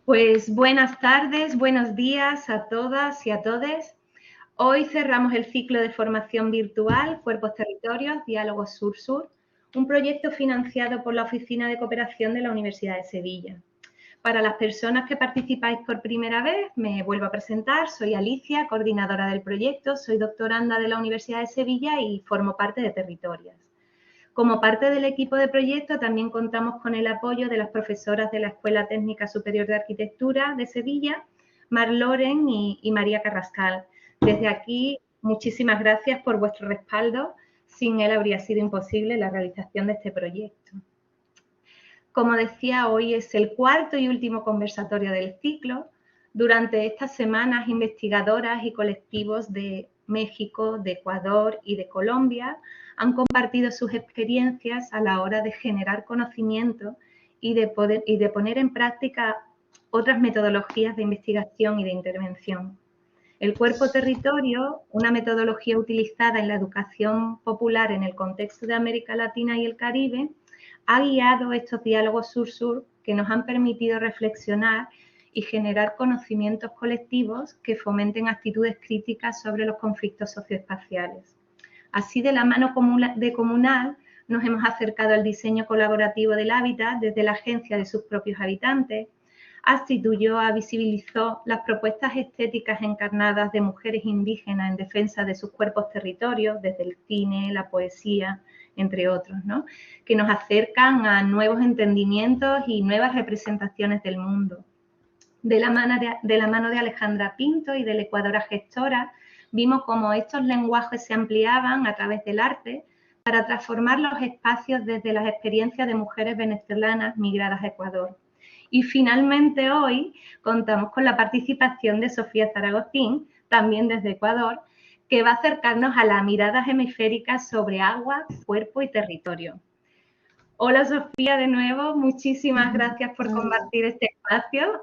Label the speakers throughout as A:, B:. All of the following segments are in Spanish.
A: Pues buenas tardes, buenos días a todas y a todes. Hoy cerramos el ciclo de formación virtual Cuerpos Territorios, Diálogos Sur-Sur, un proyecto financiado por la Oficina de Cooperación de la Universidad de Sevilla. Para las personas que participáis por primera vez, me vuelvo a presentar. Soy Alicia, coordinadora del proyecto, soy doctoranda de la Universidad de Sevilla y formo parte de Territorios. Como parte del equipo de proyecto, también contamos con el apoyo de las profesoras de la Escuela Técnica Superior de Arquitectura de Sevilla, Mar Loren y María Carrascal. Desde aquí, muchísimas gracias por vuestro respaldo. Sin él habría sido imposible la realización de este proyecto. Como decía, hoy es el cuarto y último conversatorio del ciclo. Durante estas semanas, investigadoras y colectivos de México, de Ecuador y de Colombia han compartido sus experiencias a la hora de generar conocimiento y de poner en práctica otras metodologías de investigación y de intervención. El cuerpo-territorio, una metodología utilizada en la educación popular en el contexto de América Latina y el Caribe, ha guiado estos diálogos sur-sur que nos han permitido reflexionar y generar conocimientos colectivos que fomenten actitudes críticas sobre los conflictos socioespaciales. Así, de la mano de Comunal, nos hemos acercado al diseño colaborativo del hábitat desde la agencia de sus propios habitantes, visibilizó las propuestas estéticas encarnadas de mujeres indígenas en defensa de sus cuerpos territorios, desde el cine, la poesía, entre otros, ¿no? Que nos acercan a nuevos entendimientos y nuevas representaciones del mundo. De la mano de Alejandra Pinto y de la Ecuadora Gestora, vimos cómo estos lenguajes se ampliaban a través del arte para transformar los espacios desde las experiencias de mujeres venezolanas migradas a Ecuador. Y finalmente hoy contamos con la participación de Sofía Zaragozín, también desde Ecuador, que va a acercarnos a las miradas hemisféricas sobre agua, cuerpo y territorio. Hola Sofía, de nuevo, muchísimas gracias por compartir este espacio.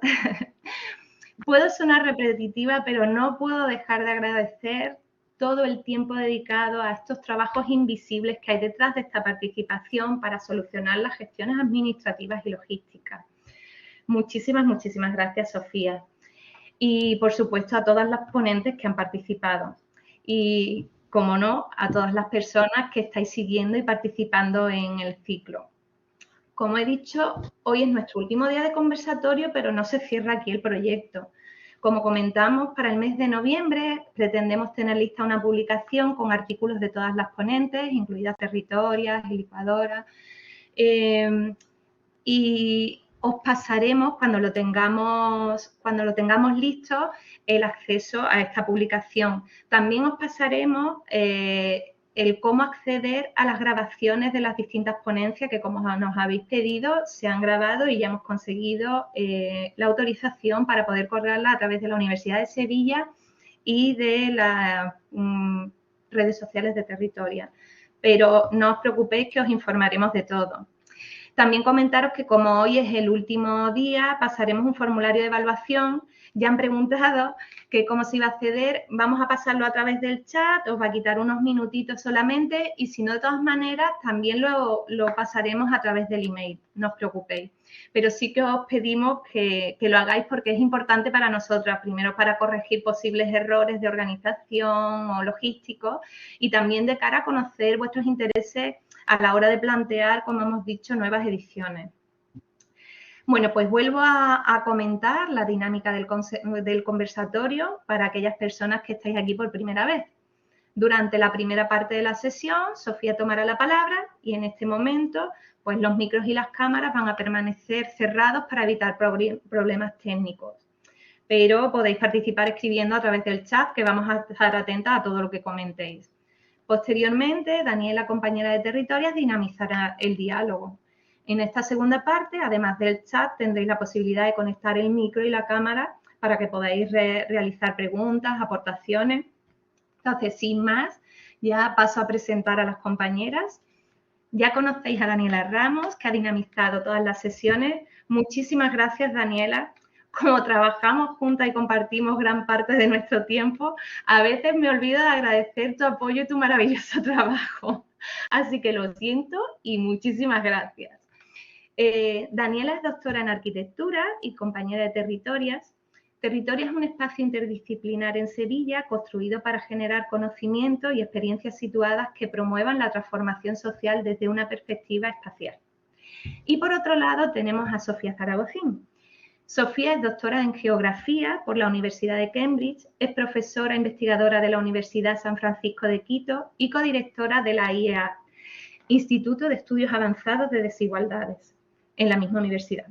A: Puedo sonar repetitiva, pero no puedo dejar de agradecer todo el tiempo dedicado a estos trabajos invisibles que hay detrás de esta participación para solucionar las gestiones administrativas y logísticas. Muchísimas, muchísimas gracias, Sofía. Y, por supuesto, a todas las ponentes que han participado. Y, como no, a todas las personas que estáis siguiendo y participando en el ciclo. Como he dicho, hoy es nuestro último día de conversatorio, pero no se cierra aquí el proyecto. Como comentamos, para el mes de noviembre pretendemos tener lista una publicación con artículos de todas las ponentes, incluidas Territorias y Licuadoras. Y os pasaremos, cuando lo tengamos listo, el acceso a esta publicación. También os pasaremos el cómo acceder a las grabaciones de las distintas ponencias que, como nos habéis pedido, se han grabado y ya hemos conseguido la autorización para poder colgarla a través de la Universidad de Sevilla y de las redes sociales de Territoria. Pero no os preocupéis, que os informaremos de todo. También comentaros que, como hoy es el último día, pasaremos un formulario de evaluación. Ya han preguntado que cómo se iba a acceder. Vamos a pasarlo a través del chat, os va a quitar unos minutitos solamente, y si no, de todas maneras, también lo pasaremos a través del email, no os preocupéis. Pero sí que os pedimos que lo hagáis, porque es importante para nosotras, primero para corregir posibles errores de organización o logísticos, y también de cara a conocer vuestros intereses a la hora de plantear, como hemos dicho, nuevas ediciones. Bueno, pues vuelvo a comentar la dinámica del conversatorio para aquellas personas que estáis aquí por primera vez. Durante la primera parte de la sesión, Sofía tomará la palabra y en este momento, pues los micros y las cámaras van a permanecer cerrados para evitar problemas técnicos. Pero podéis participar escribiendo a través del chat, que vamos a estar atentas a todo lo que comentéis. Posteriormente, Daniela, compañera de Territorios, dinamizará el diálogo. En esta segunda parte, además del chat, tendréis la posibilidad de conectar el micro y la cámara para que podáis realizar preguntas, aportaciones. Entonces, sin más, ya paso a presentar a las compañeras. Ya conocéis a Daniela Ramos, que ha dinamizado todas las sesiones. Muchísimas gracias, Daniela. Como trabajamos juntas y compartimos gran parte de nuestro tiempo, a veces me olvido de agradecer tu apoyo y tu maravilloso trabajo. Así que lo siento y muchísimas gracias. Daniela es doctora en arquitectura y compañera de Territorias. Territorias es un espacio interdisciplinar en Sevilla construido para generar conocimiento y experiencias situadas que promuevan la transformación social desde una perspectiva espacial. Y por otro lado tenemos a Sofía Zaragozín. Sofía es doctora en Geografía por la Universidad de Cambridge, es profesora investigadora de la Universidad San Francisco de Quito y codirectora de la IEA, Instituto de Estudios Avanzados de Desigualdades, en la misma universidad.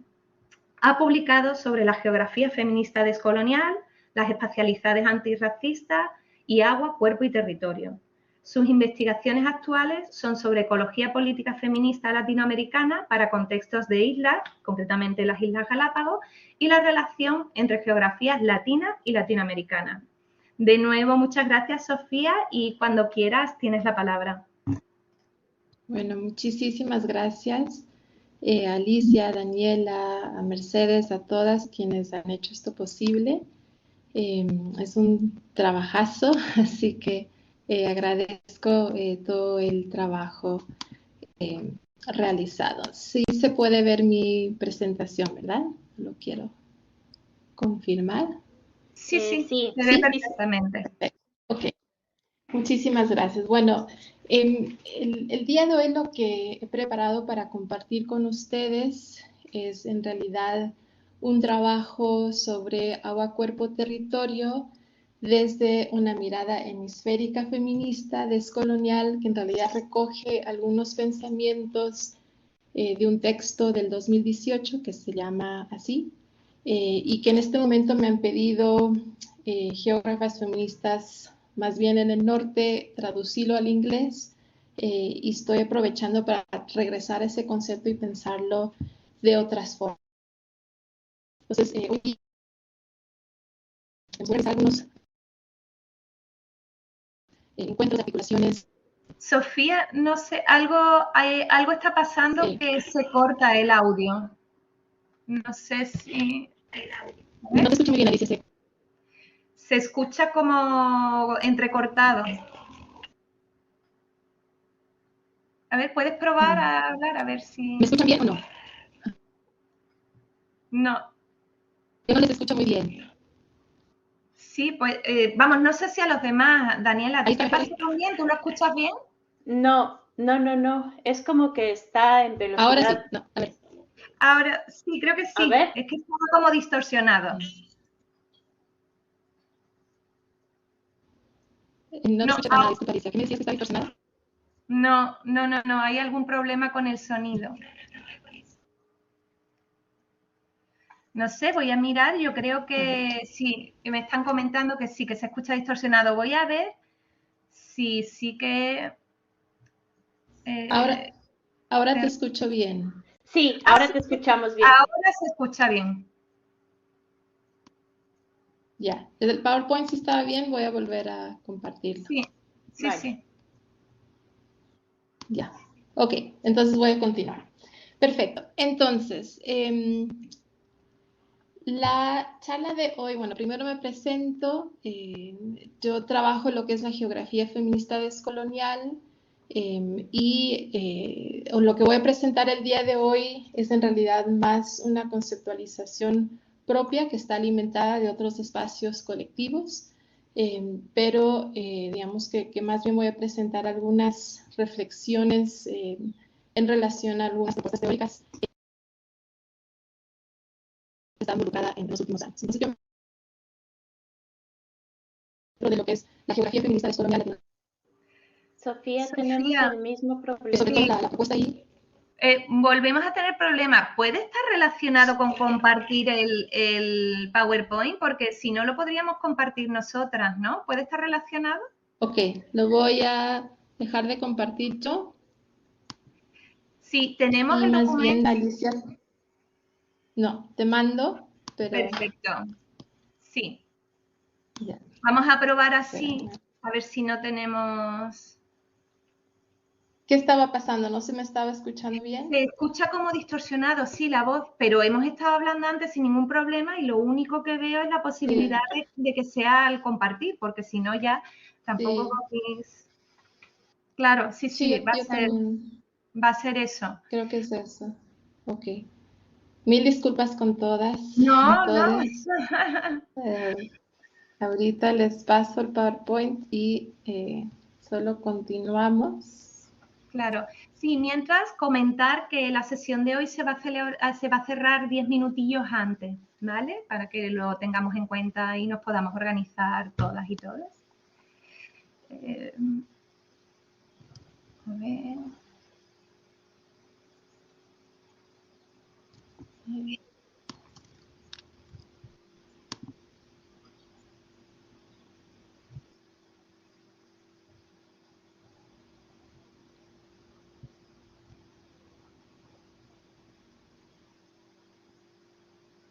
A: Ha publicado sobre la geografía feminista descolonial, las espacialidades antirracistas y agua, cuerpo y territorio. Sus investigaciones actuales son sobre ecología política feminista latinoamericana para contextos de islas, concretamente las Islas Galápagos, y la relación entre geografías latinas y latinoamericanas. De nuevo, muchas gracias, Sofía, y cuando quieras tienes la palabra.
B: Bueno, muchísimas gracias. A Alicia, a Daniela, a Mercedes, a todas quienes han hecho esto posible. Es un trabajazo, así que agradezco todo el trabajo realizado. Sí se puede ver mi presentación, ¿verdad? Lo quiero confirmar.
A: Sí, se ve perfectamente.
B: Perfecto. Ok, muchísimas gracias. Bueno, el día de hoy lo que he preparado para compartir con ustedes es en realidad un trabajo sobre agua, cuerpo, territorio desde una mirada hemisférica feminista, descolonial, que en realidad recoge algunos pensamientos de un texto del 2018 que se llama así, y que en este momento me han pedido geógrafas feministas más bien en el norte, traducirlo al inglés, y estoy aprovechando para regresar a ese concepto y pensarlo de otras formas. Entonces, hoy les voy a realizar algunos encuentros de articulaciones.
A: Sofía, no sé, algo está pasando que se corta el audio. No sé si...
B: No te escucho muy bien, Alicia.
A: Se escucha como entrecortado. A ver, ¿puedes probar a hablar? A ver si...
B: ¿Me escuchan bien o no?
A: No.
B: Yo no les escucho muy bien.
A: Sí, pues vamos, no sé si a los demás, Daniela, ¿te pasa también? ¿Tú lo escuchas bien?
C: No. Es como que está en velocidad.
B: Ahora sí, no, a ver.
A: Ahora sí, creo que sí.
C: A ver.
A: Es que está como distorsionado.
B: No te escucho para nada, disculpa, Alicia. ¿Qué me decías que está distorsionado?
A: No. Hay algún problema con el sonido. No sé, voy a mirar. Yo creo que sí, que me están comentando que sí, que se escucha distorsionado. Voy a ver si sí que...
B: Ahora te escucho bien.
C: Sí, ahora te escuchamos bien.
A: Ahora se escucha bien.
B: Ya, desde el PowerPoint sí estaba bien, voy a volver a compartirlo.
A: Sí.
C: Vale.
B: Ya, ok, entonces voy a continuar. Perfecto, entonces, la charla de hoy, bueno, primero me presento. Yo trabajo lo que es la geografía feminista descolonial, y lo que voy a presentar el día de hoy es en realidad más una conceptualización propia que está alimentada de otros espacios colectivos, pero digamos que más bien voy a presentar algunas reflexiones en relación a algunas propuestas teóricas que están involucradas en los últimos años. Entonces, yo de lo que es la geografía feminista descolonial.
C: Sofía, tenemos el mismo problema.
B: Sobre todo la propuesta ahí.
A: Volvemos a tener problemas. ¿Puede estar relacionado con compartir el PowerPoint? Porque si no, lo podríamos compartir nosotras, ¿no? ¿Puede estar relacionado?
B: Ok, lo voy a dejar de compartir yo.
A: Sí, tenemos
B: y
A: el
B: más
A: documento.
B: bien, Alicia, no, te mando, pero...
A: Perfecto. Sí.
B: Ya.
A: Vamos a probar así, a ver si no tenemos...
B: ¿Qué estaba pasando? ¿No se me estaba escuchando bien?
A: Se escucha como distorsionado, sí, la voz, pero hemos estado hablando antes sin ningún problema y lo único que veo es la posibilidad de que sea al compartir, porque si no ya tampoco es... Claro, sí,
B: yo
A: va a ser
B: también
A: va a ser eso.
B: creo que es eso. Ok. Mil disculpas con todas y
A: No, no.
B: todes. Ahorita les paso el PowerPoint y solo continuamos.
A: Claro. Sí, mientras comentar que la sesión de hoy se va a cerrar 10 minutillos antes, ¿vale? Para que lo tengamos en cuenta y nos podamos organizar todas y todos. A ver.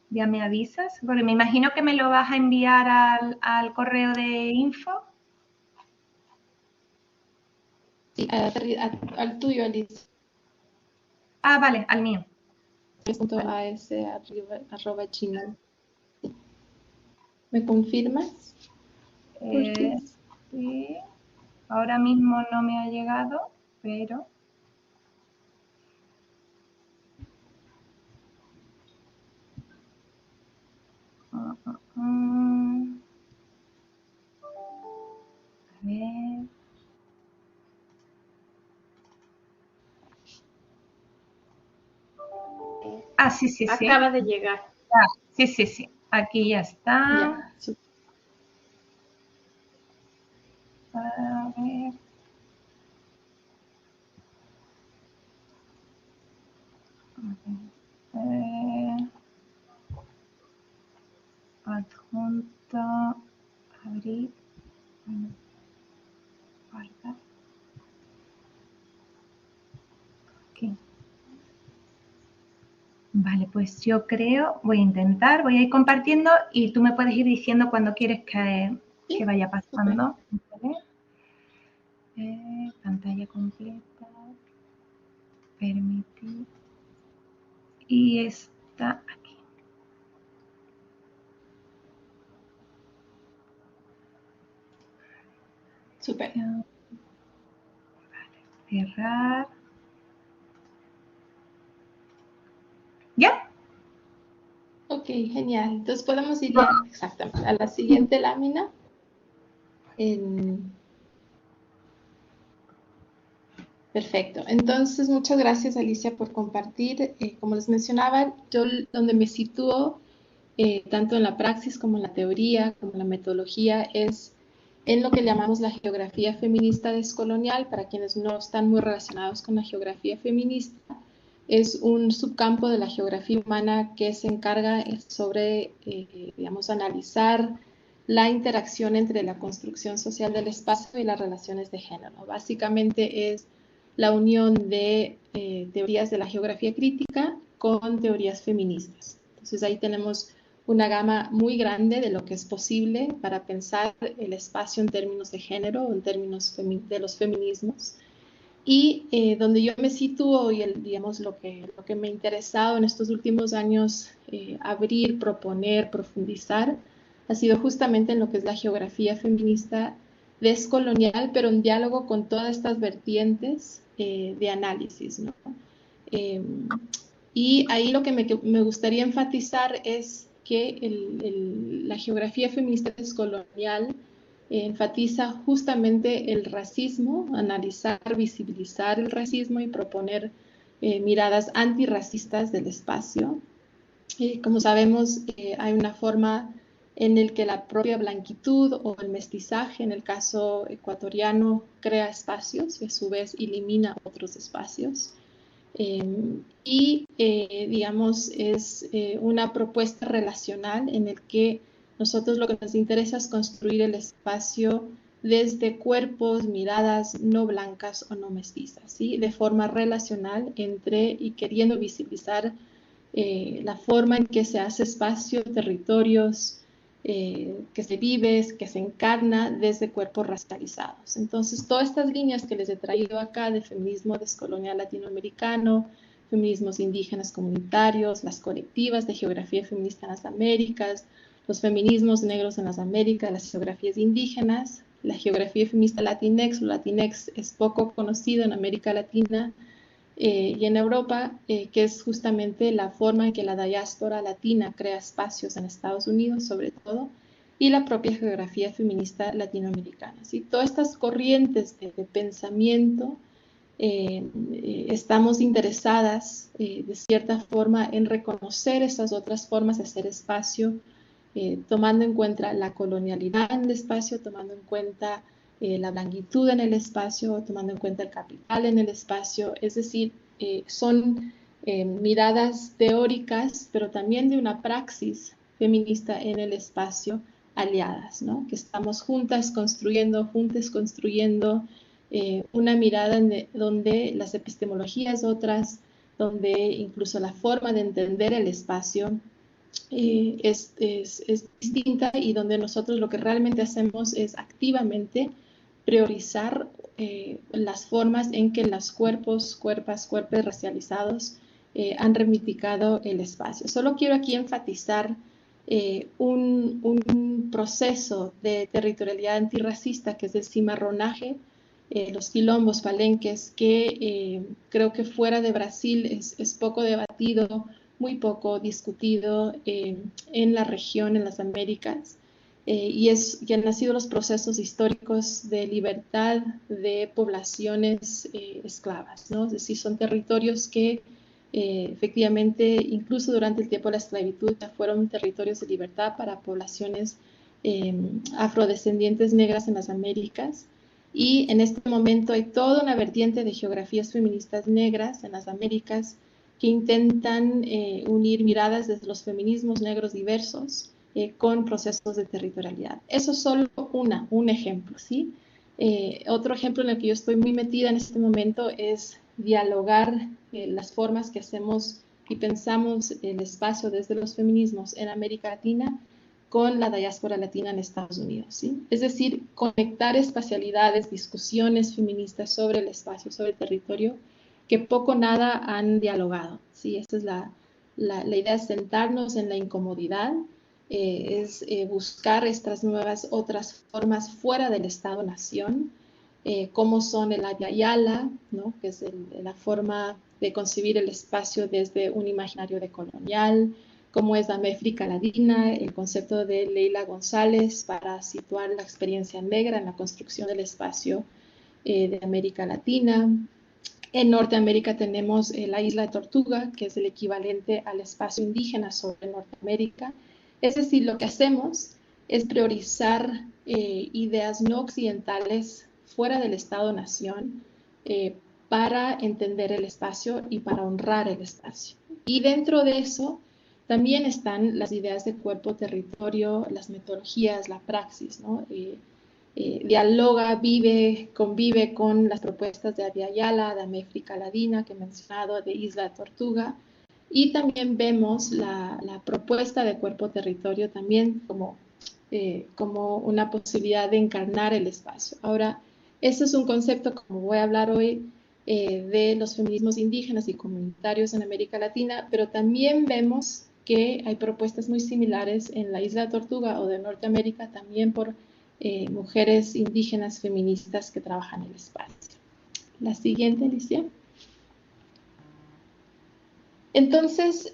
A: Ya me avisas, porque me imagino que me lo vas a enviar al correo de info.
B: Sí, al tuyo, Alice.
A: Ah, vale, al mío. Vale.
B: .as@gmail. ¿Me confirmas?
A: Sí. Ahora mismo no me ha llegado, pero... A ver... Ah, sí, sí, sí.
C: Acaba de llegar.
A: Ah, sí, sí, sí. Aquí ya está.
B: Ya,
A: A ver... adjunto, abrir, bueno, guardar. Aquí. Vale, pues yo creo, voy a intentar, voy a ir compartiendo y tú me puedes ir diciendo cuando quieres que vaya pasando. ¿Vale? Pantalla completa, permitir. Y está aquí.
B: súper.
A: Vale, cerrar. ¿Ya?
B: Ok, genial. Entonces podemos ir ya exactamente a la siguiente lámina. Perfecto. Entonces, muchas gracias, Alicia, por compartir. Como les mencionaba, yo donde me sitúo, tanto en la praxis como en la teoría, como en la metodología, es en lo que llamamos la geografía feminista descolonial. Para quienes no están muy relacionados con la geografía feminista, es un subcampo de la geografía humana que se encarga sobre, digamos, analizar la interacción entre la construcción social del espacio y las relaciones de género. Básicamente es la unión de teorías de la geografía crítica con teorías feministas. Entonces ahí tenemos una gama muy grande de lo que es posible para pensar el espacio en términos de género o en términos de los feminismos. Y donde yo me sitúo y digamos lo que me ha interesado en estos últimos años abrir, proponer, profundizar, ha sido justamente en lo que es la geografía feminista descolonial, pero en diálogo con todas estas vertientes de análisis, ¿no? Y ahí lo que me gustaría enfatizar es que la geografía feminista descolonial enfatiza justamente el racismo, analizar, visibilizar el racismo y proponer miradas antirracistas del espacio. Como sabemos, hay una forma en la que la propia blanquitud o el mestizaje, en el caso ecuatoriano, crea espacios y a su vez elimina otros espacios. Digamos, es una propuesta relacional en el que nosotros lo que nos interesa es construir el espacio desde cuerpos, miradas no blancas o no mestizas, ¿sí? De forma relacional y queriendo visibilizar la forma en que se hace espacio, territorios, que se vive, que se encarna desde cuerpos racializados. Entonces, todas estas líneas que les he traído acá de feminismo descolonial latinoamericano, feminismos indígenas comunitarios, las colectivas de geografía feminista en las Américas, los feminismos negros en las Américas, las geografías indígenas, la geografía feminista latinex. Lo latinex es poco conocido en América Latina, y en Europa, que es justamente la forma en que la diáspora latina crea espacios en Estados Unidos, sobre todo, y la propia geografía feminista latinoamericana. ¿Sí? Todas estas corrientes de pensamiento estamos interesadas de cierta forma en reconocer esas otras formas de hacer espacio, tomando en cuenta la colonialidad en el espacio, tomando en cuenta la blanquitud en el espacio, tomando en cuenta el capital en el espacio, es decir, son miradas teóricas, pero también de una praxis feminista en el espacio aliadas, ¿no? Que estamos juntas construyendo una mirada donde las epistemologías otras, donde incluso la forma de entender el espacio es distinta y donde nosotros lo que realmente hacemos es activamente priorizar las formas en que los cuerpos racializados han reivindicado el espacio. Solo quiero aquí enfatizar un proceso de territorialidad antirracista que es el cimarronaje, los quilombos, palenques, que creo que fuera de Brasil es poco debatido, muy poco discutido en la región, en las Américas, y han sido los procesos históricos de libertad de poblaciones esclavas, ¿no? Es decir, son territorios que efectivamente, incluso durante el tiempo de la esclavitud, ya fueron territorios de libertad para poblaciones afrodescendientes negras en las Américas. Y en este momento hay toda una vertiente de geografías feministas negras en las Américas que intentan unir miradas desde los feminismos negros diversos con procesos de territorialidad. Eso es solo un ejemplo, ¿sí? Otro ejemplo en el que yo estoy muy metida en este momento es dialogar las formas que hacemos y pensamos el espacio desde los feminismos en América Latina con la diáspora latina en Estados Unidos, ¿sí? Es decir, conectar espacialidades, discusiones feministas sobre el espacio, sobre el territorio, que poco o nada han dialogado, ¿sí? Esta es la idea, de sentarnos en la incomodidad, buscar estas nuevas otras formas fuera del Estado-Nación, como son el Ayayala, ¿no? Que es la forma de concebir el espacio desde un imaginario decolonial, como es la Méfrica Ladina, el concepto de Leila González para situar la experiencia negra en la construcción del espacio de América Latina. En Norteamérica tenemos la isla de Tortuga, que es el equivalente al espacio indígena sobre Norteamérica. Es decir, lo que hacemos es priorizar ideas no occidentales fuera del Estado-Nación para entender el espacio y para honrar el espacio. Y dentro de eso también están las ideas de cuerpo-territorio, las metodologías, la praxis, ¿no? Dialoga, convive con las propuestas de Ayayala, de Méfrica Ladina, que he mencionado, de Isla de Tortuga, y también vemos la propuesta de cuerpo-territorio también como una posibilidad de encarnar el espacio. Ahora, este es un concepto, como voy a hablar hoy, de los feminismos indígenas y comunitarios en América Latina, pero también vemos que hay propuestas muy similares en la Isla de Tortuga o de Norteamérica, también por mujeres indígenas feministas que trabajan en el espacio. La siguiente, Alicia. Entonces,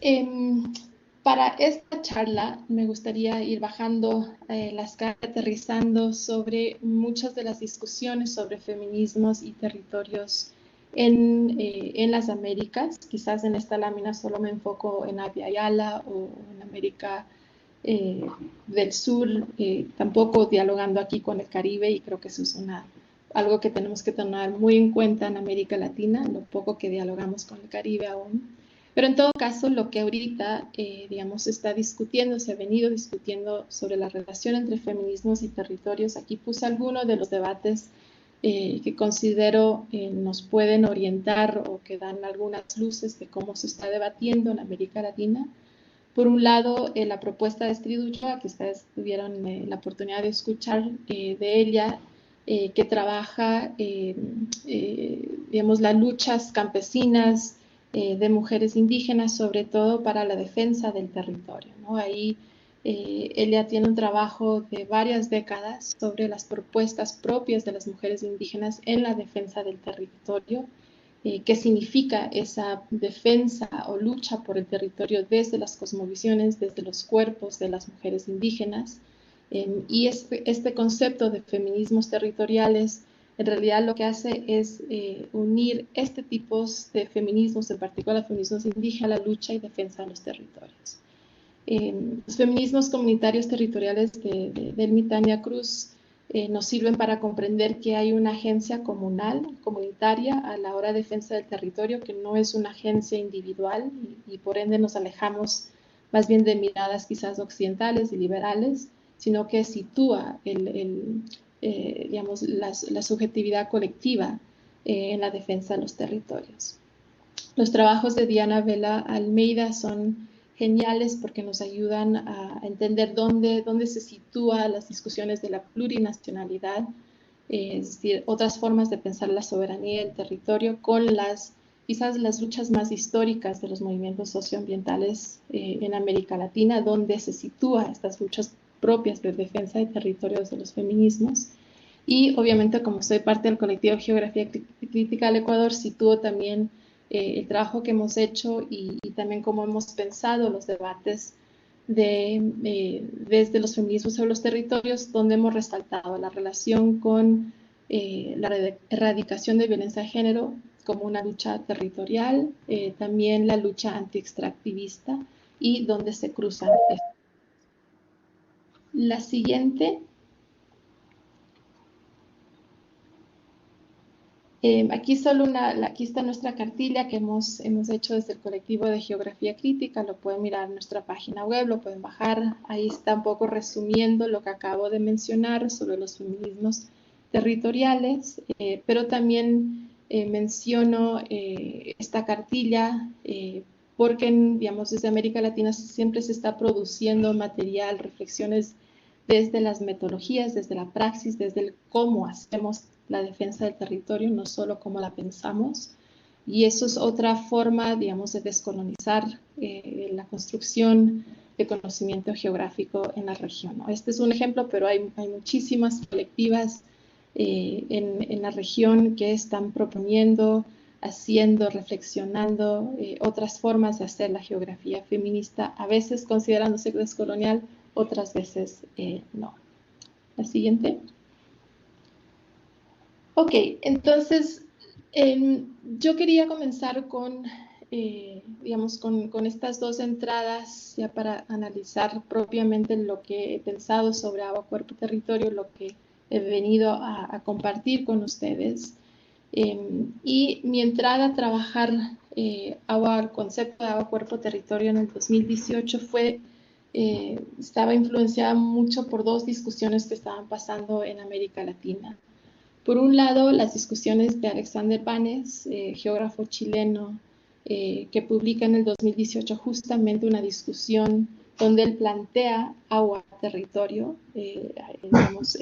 B: para esta charla me gustaría ir bajando la escala, aterrizando sobre muchas de las discusiones sobre feminismos y territorios en las Américas. Quizás en esta lámina solo me enfoco en Ayala o en América del Sur, tampoco dialogando aquí con el Caribe, y creo que eso es algo que tenemos que tener muy en cuenta en América Latina, lo poco que dialogamos con el Caribe aún. Pero en todo caso, lo que ahorita, digamos, se ha venido discutiendo sobre la relación entre feminismos y territorios. Aquí puse algunos de los debates que considero nos pueden orientar o que dan algunas luces de cómo se está debatiendo en América Latina. Por un lado, la propuesta de Estrid Ulloa, que ustedes tuvieron la oportunidad de escuchar de ella, que trabaja, digamos, las luchas campesinas de mujeres indígenas, sobre todo para la defensa del territorio, ¿no? Ahí ella tiene un trabajo de varias décadas sobre las propuestas propias de las mujeres indígenas en la defensa del territorio, qué significa esa defensa o lucha por el territorio desde las cosmovisiones, desde los cuerpos de las mujeres indígenas. Y este concepto de feminismos territoriales en realidad lo que hace es unir este tipo de feminismos, en particular feminismos indígenas, a la lucha y defensa de los territorios. Los feminismos comunitarios territoriales de Ermitaña Cruz nos sirven para comprender que hay una agencia comunal, comunitaria, a la hora de defensa del territorio, que no es una agencia individual y por ende nos alejamos más bien de miradas quizás occidentales y liberales, sino que sitúa digamos, la subjetividad colectiva en la defensa de los territorios. Los trabajos de Diana Vela Almeida son geniales porque nos ayudan a entender dónde se sitúan las discusiones de la plurinacionalidad, es decir, otras formas de pensar la soberanía del territorio con quizás las luchas más históricas de los movimientos socioambientales en América Latina, donde se sitúan estas luchas propias de defensa de territorios de los feminismos. Y obviamente, como soy parte del colectivo Geografía Crítica del Ecuador, sitúo también el trabajo que hemos hecho y también cómo hemos pensado los debates desde los feminismos sobre los territorios, donde hemos resaltado la relación con la erradicación de violencia de género como una lucha territorial, también la lucha anti-extractivista y donde se cruzan. La siguiente. Aquí aquí está nuestra cartilla que hemos hecho desde el colectivo de Geografía Crítica. Lo pueden mirar en nuestra página web, lo pueden bajar. Ahí está un poco resumiendo lo que acabo de mencionar sobre los feminismos territoriales, pero también menciono esta cartilla porque, digamos, desde América Latina siempre se está produciendo material, reflexiones desde las metodologías, desde la praxis, desde el cómo hacemos la defensa del territorio, no solo cómo la pensamos. Y eso es otra forma, digamos, de descolonizar la construcción de conocimiento geográfico en la región, ¿no? Este es un ejemplo, pero hay muchísimas colectivas en la región que están proponiendo, haciendo, reflexionando otras formas de hacer la geografía feminista, a veces considerándose descolonial, otras veces no. La siguiente. Ok, entonces yo quería comenzar con, digamos, con estas dos entradas ya para analizar propiamente lo que he pensado sobre agua, cuerpo, territorio, lo que he venido a compartir con ustedes. Y mi entrada a trabajar el concepto de agua, cuerpo, territorio en el 2018 estaba influenciada mucho por dos discusiones que estaban pasando en América Latina. Por un lado, las discusiones de Alexander Banes, geógrafo chileno, que publica en el 2018 justamente una discusión donde él plantea agua, territorio. Digamos,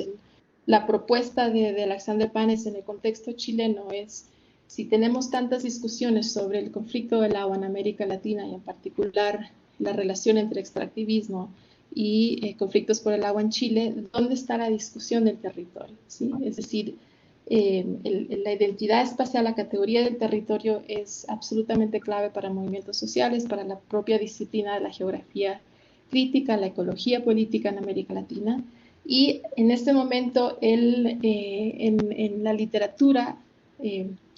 B: la propuesta de Alexander Banes en el contexto chileno es, si tenemos tantas discusiones sobre el conflicto del agua en América Latina y en particular la relación entre extractivismo y conflictos por el agua en Chile, ¿dónde está la discusión del territorio? ¿Sí? Es decir, la identidad espacial, la categoría del territorio es absolutamente clave para movimientos sociales, para la propia disciplina de la geografía crítica, la ecología política en América Latina. Y en este momento él en la literatura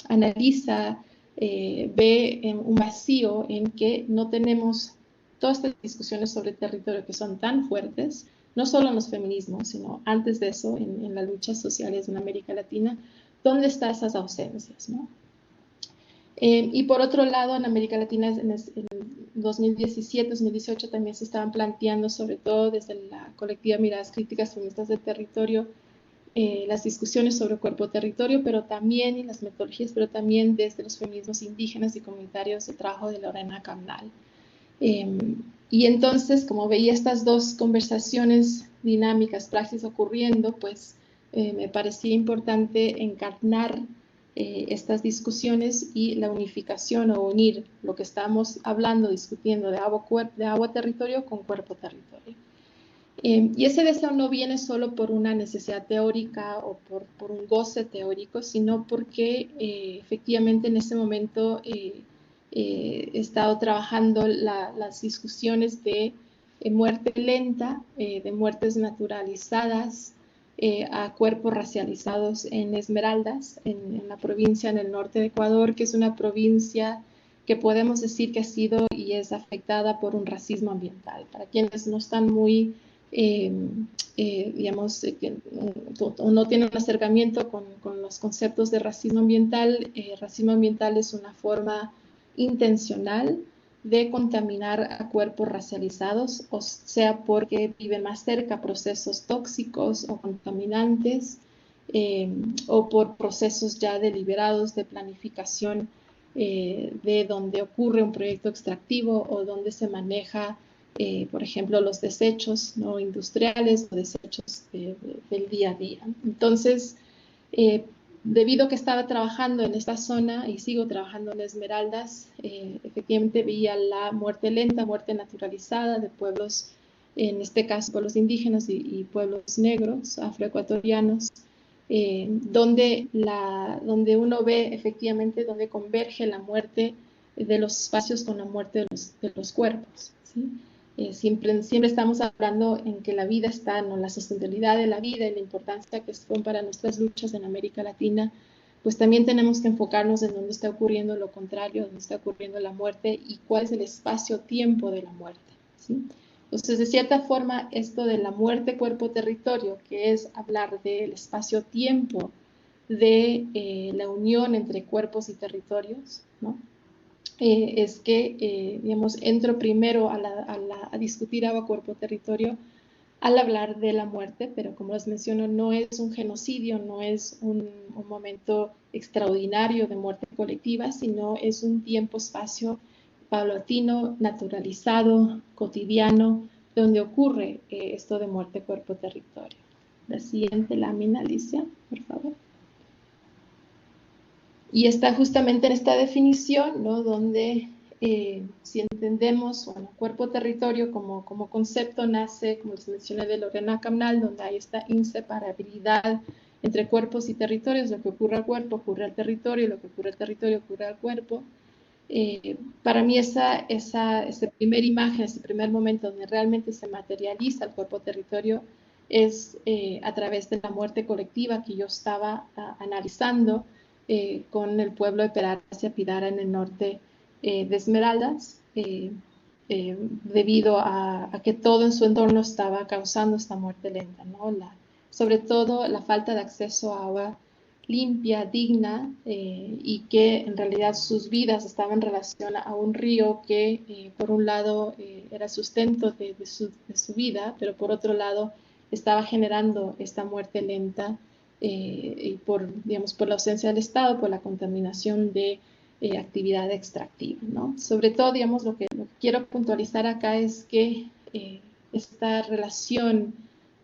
B: analiza, ve un vacío en que no tenemos todas estas discusiones sobre territorio que son tan fuertes, no solo en los feminismos, sino antes de eso, en las luchas sociales en América Latina, ¿dónde están esas ausencias, ¿no? Y por otro lado, en América Latina, en 2017, 2018, también se estaban planteando, sobre todo desde la colectiva Miradas Críticas Feministas del Territorio, las discusiones sobre cuerpo-territorio, pero también, y las metodologías, pero también desde los feminismos indígenas y comunitarios de trabajo de Lorena Camnal. Y entonces, como veía estas dos conversaciones dinámicas, praxis ocurriendo, pues me parecía importante encarnar estas discusiones y la unificación o unir lo que estamos hablando, discutiendo de agua-territorio con cuerpo-territorio. Y ese deseo no viene solo por una necesidad teórica o por un goce teórico, sino porque efectivamente en ese momento he estado trabajando las discusiones de muerte lenta, de muertes naturalizadas a cuerpos racializados en Esmeraldas, en la provincia en el norte de Ecuador, que es una provincia que podemos decir que ha sido y es afectada por un racismo ambiental. Para quienes no están muy digamos, o no tiene un acercamiento con los conceptos de racismo ambiental. Racismo ambiental es una forma intencional de contaminar a cuerpos racializados, o sea, porque viven más cerca procesos tóxicos o contaminantes, o por procesos ya deliberados de planificación de donde ocurre un proyecto extractivo o donde se maneja por ejemplo, los desechos no industriales o desechos del día a día. Entonces, debido a que estaba trabajando en esta zona y sigo trabajando en Esmeraldas, efectivamente veía la muerte lenta, muerte naturalizada de pueblos, en este caso pueblos indígenas y pueblos negros, afroecuatorianos, donde uno ve efectivamente donde converge la muerte de los espacios con la muerte de los cuerpos, ¿sí? Siempre estamos hablando en que la vida está, ¿no? La sustentabilidad de la vida y la importancia que son para nuestras luchas en América Latina, pues también tenemos que enfocarnos en dónde está ocurriendo lo contrario, dónde está ocurriendo la muerte y cuál es el espacio-tiempo de la muerte, ¿sí? Entonces, de cierta forma, esto de la muerte cuerpo-territorio, que es hablar del espacio-tiempo de la unión entre cuerpos y territorios, ¿no? Es que, digamos, entro primero a discutir agua, cuerpo, territorio al hablar de la muerte, pero como les menciono, no es un genocidio, no es un momento extraordinario de muerte colectiva, sino es un tiempo-espacio paulatino, naturalizado, cotidiano, donde ocurre esto de muerte, cuerpo, territorio. La siguiente lámina, Alicia, por favor. Y está justamente en esta definición, ¿no? Donde si entendemos, bueno, cuerpo-territorio como concepto nace, como les mencioné, de Lorena Camnal, donde hay esta inseparabilidad entre cuerpos y territorios. Lo que ocurre al cuerpo ocurre al territorio, lo que ocurre al territorio ocurre al cuerpo. Para mí esa primera imagen, ese primer momento donde realmente se materializa el cuerpo-territorio es a través de la muerte colectiva que yo estaba analizando con el pueblo de Peracia Pidara en el norte de Esmeraldas, debido a que todo en su entorno estaba causando esta muerte lenta, ¿no? Sobre todo la falta de acceso a agua limpia, digna, y que en realidad sus vidas estaban en relación a un río que por un lado era sustento de su vida, pero por otro lado estaba generando esta muerte lenta y digamos, por la ausencia del Estado, por la contaminación de actividad extractiva, ¿no? Sobre todo, digamos, lo que quiero puntualizar acá es que esta relación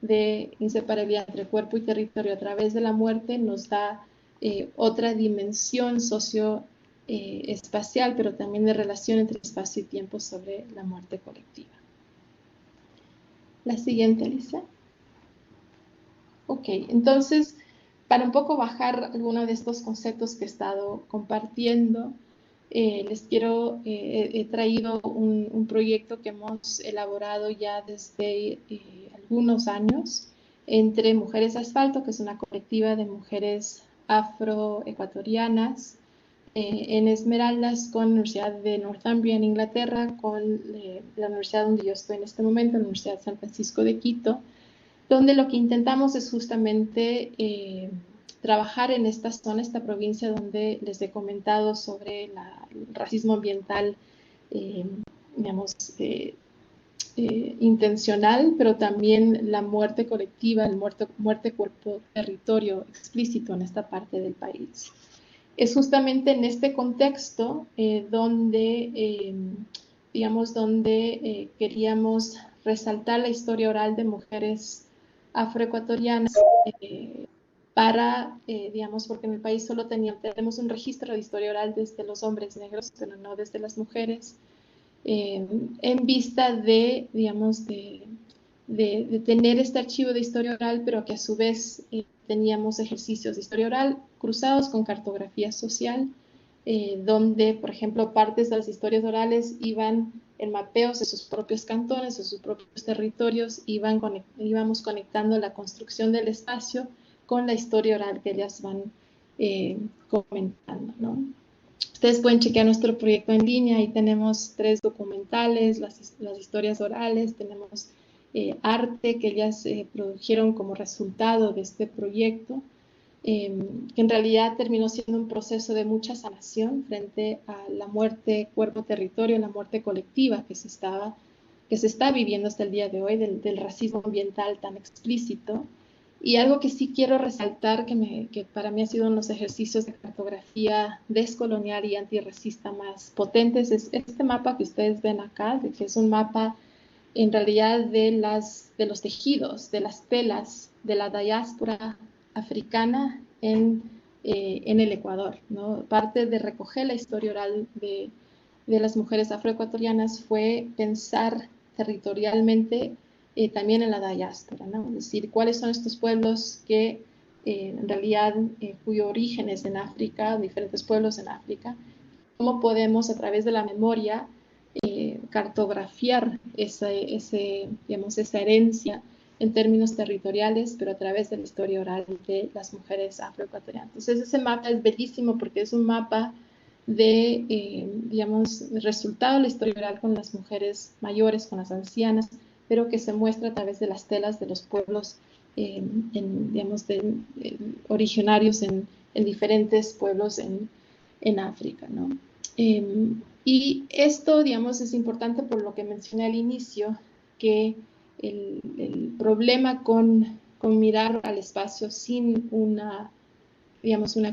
B: de inseparabilidad entre cuerpo y territorio a través de la muerte nos da otra dimensión socioespacial, pero también de relación entre espacio y tiempo sobre la muerte colectiva. La siguiente, Lisa. Ok, entonces, para un poco bajar algunos de estos conceptos que he estado compartiendo, les quiero, he traído un proyecto que hemos elaborado ya desde algunos años entre Mujeres Asfalto, que es una colectiva de mujeres afroecuatorianas en Esmeraldas, con la Universidad de Northumbria en Inglaterra, con la universidad donde yo estoy en este momento, la Universidad de San Francisco de Quito, donde lo que intentamos es justamente trabajar en esta zona, esta provincia donde les he comentado sobre el racismo ambiental, digamos, intencional, pero también la muerte colectiva, el muerte cuerpo territorio explícito en esta parte del país. Es justamente en este contexto donde, digamos, donde queríamos resaltar la historia oral de mujeres afroecuatorianas para, digamos, porque en el país solo tenemos un registro de historia oral desde los hombres negros, pero no desde las mujeres, en vista de, digamos, de de tener este archivo de historia oral, pero que a su vez teníamos ejercicios de historia oral cruzados con cartografía social, donde, por ejemplo, partes de las historias orales iban en mapeos de sus propios cantones, de sus propios territorios, íbamos conectando la construcción del espacio con la historia oral que ellas van comentando, ¿no? Ustedes pueden chequear nuestro proyecto en línea, ahí tenemos 3 documentales, las historias orales, tenemos arte que ellas produjeron como resultado de este proyecto, que en realidad terminó siendo un proceso de mucha sanación frente a la muerte cuerpo-territorio, la muerte colectiva que se está viviendo hasta el día de hoy, del racismo ambiental tan explícito. Y algo que sí quiero resaltar, que para mí ha sido uno de los ejercicios de cartografía descolonial y antirracista más potentes, es este mapa que ustedes ven acá, que es un mapa en realidad de los tejidos, de las telas, de la diáspora africana en el Ecuador, ¿no? Parte de recoger la historia oral de las mujeres afroecuatorianas fue pensar territorialmente también en la diáspora, ¿no? Es decir, cuáles son estos pueblos que en realidad cuyo origen es en África, diferentes pueblos en África, cómo podemos a través de la memoria cartografiar esa herencia en términos territoriales, pero a través de la historia oral de las mujeres afroecuatorianas. Entonces ese mapa es bellísimo porque es un mapa de, resultado de la historia oral con las mujeres mayores, con las ancianas, pero que se muestra a través de las telas de los pueblos originarios en diferentes pueblos en África, ¿no? Y esto, digamos, es importante por lo que mencioné al inicio, que el problema con mirar al espacio sin una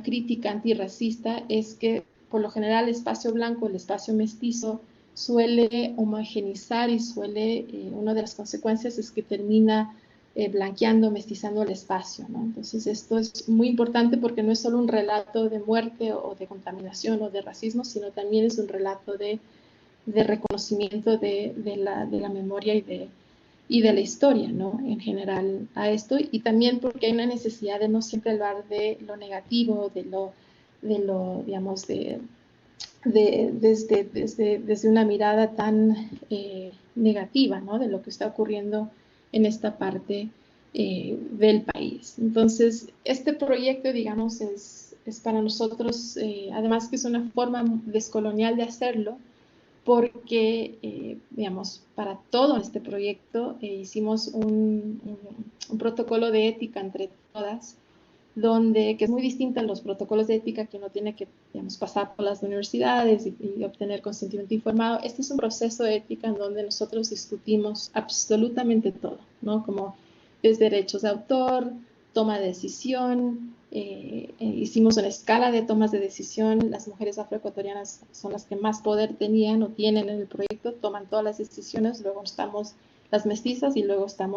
B: crítica antirracista es que por lo general el espacio blanco, el espacio mestizo, suele homogenizar y una de las consecuencias es que termina blanqueando, mestizando el espacio, ¿no? Entonces esto es muy importante porque no es solo un relato de muerte o de contaminación o de racismo, sino también es un relato de reconocimiento de la memoria y de la historia, ¿no? En general a esto, y también porque hay una necesidad de no siempre hablar de lo negativo, digamos, desde una mirada tan negativa, ¿no? De lo que está ocurriendo en esta parte del país. Entonces, este proyecto, digamos, es para nosotros, además que es una forma descolonial de hacerlo, porque, digamos, para todo este proyecto hicimos un protocolo de ética entre todas, que es muy distinto a los protocolos de ética que uno tiene que, digamos, pasar por las universidades y obtener consentimiento informado. Este es un proceso de ética en donde nosotros discutimos absolutamente todo, ¿no? Como desde derechos de autor, toma de decisión, hicimos una escala de tomas de decisión. Las mujeres afroecuatorianas son las que más poder tenían o tienen en el proyecto, toman todas las decisiones, luego estamos las mestizas y luego están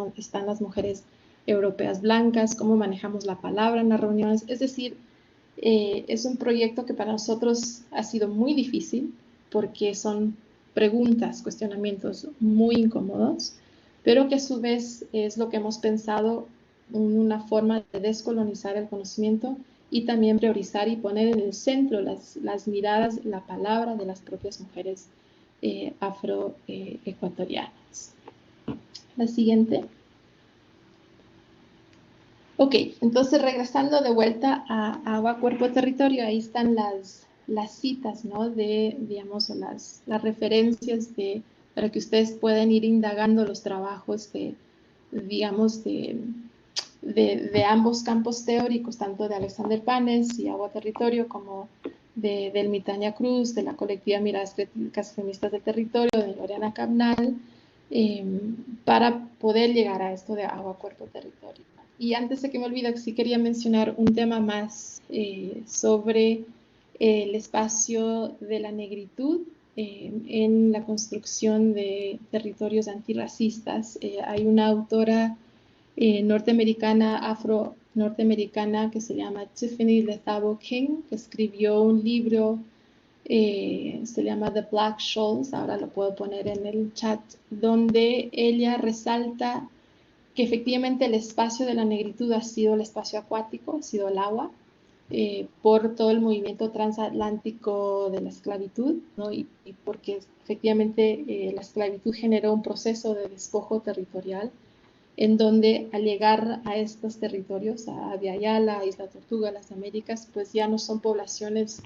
B: las mujeres europeas blancas, cómo manejamos la palabra en las reuniones. Es decir, es un proyecto que para nosotros ha sido muy difícil porque son preguntas, cuestionamientos muy incómodos, pero que a su vez es lo que hemos pensado una forma de descolonizar el conocimiento y también priorizar y poner en el centro las miradas, la palabra de las propias mujeres afroecuatorianas. La siguiente. Ok, entonces regresando de vuelta a Agua, Cuerpo, Territorio, ahí están las citas, ¿no? Digamos, las referencias para que ustedes puedan ir indagando los trabajos digamos, de ambos campos teóricos, tanto de Alexander Panes y Agua Territorio, como del Mitaña Cruz, de la colectiva Miradas Críticas Feministas del Territorio, de Lorena Cabnal, para poder llegar a esto de Agua, Cuerpo, Territorio. Y antes de que me olvide, sí quería mencionar un tema más sobre el espacio de la negritud en la construcción de territorios antirracistas. Hay una autora afro-norteamericana que se llama Tiffany Letabo King, que escribió un libro, se llama The Black Shawls, ahora lo puedo poner en el chat, donde ella resalta que efectivamente el espacio de la negritud ha sido el espacio acuático, ha sido el agua, por todo el movimiento transatlántico de la esclavitud, ¿no? Y porque efectivamente la esclavitud generó un proceso de despojo territorial en donde al llegar a estos territorios, a Abya-Yala, Isla Tortuga, las Américas, pues ya no son poblaciones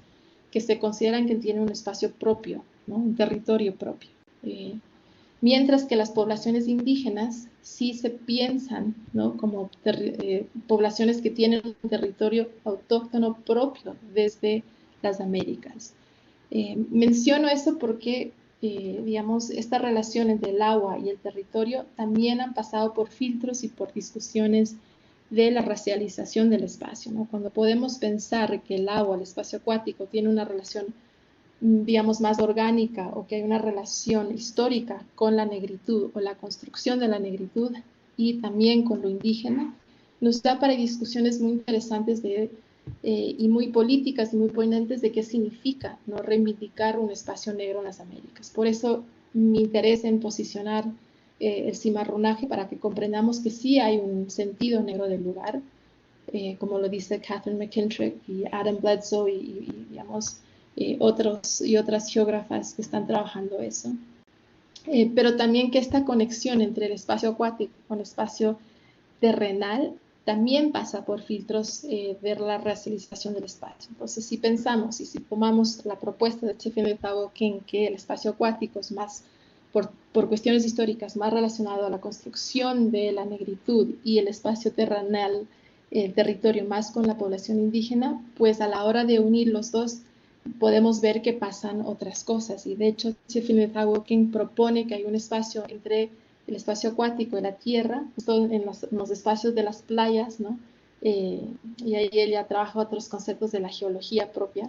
B: que se consideran que tienen un espacio propio, ¿no? Un territorio propio. Mientras que las poblaciones indígenas sí se piensan, ¿no? Como poblaciones que tienen un territorio autóctono propio desde las Américas. Menciono eso porque, digamos, esta relación entre el agua y el territorio también han pasado por filtros y por discusiones de la racialización del espacio, ¿no? Cuando podemos pensar que el agua, el espacio acuático, tiene una relación, digamos, más orgánica, o que hay una relación histórica con la negritud o la construcción de la negritud y también con lo indígena, nos da para discusiones muy interesantes y muy políticas y muy ponentes de qué significa, ¿no?, reivindicar un espacio negro en las Américas. Por eso mi interés en posicionar el cimarronaje, para que comprendamos que sí hay un sentido negro del lugar, como lo dice Catherine McKintrick y Adam Bledsoe y digamos, otras geógrafas que están trabajando eso. Pero también que esta conexión entre el espacio acuático con el espacio terrenal también pasa por filtros de la racialización del espacio. Entonces, si pensamos y si tomamos la propuesta de Tiffany King, que el espacio acuático es más, por cuestiones históricas, más relacionado a la construcción de la negritud, y el espacio terrenal, el territorio, más con la población indígena, pues a la hora de unir los dos, podemos ver que pasan otras cosas. Y de hecho, Tiffany King propone que hay un espacio entre el espacio acuático y la tierra, justo en los espacios de las playas, ¿no? Y ahí ella trabaja otros conceptos de la geología propia,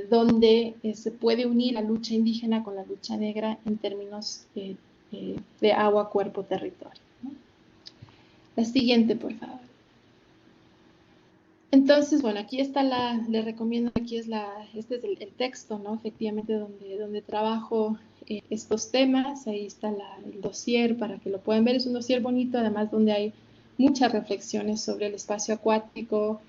B: donde se puede unir la lucha indígena con la lucha negra en términos de agua, cuerpo, territorio, ¿no? La siguiente, por favor. Entonces, bueno, aquí está les recomiendo, aquí este es el texto, ¿no? Efectivamente, donde trabajo estos temas. Ahí está el dossier para que lo puedan ver. Es un dossier bonito, además, donde hay muchas reflexiones sobre el espacio acuático,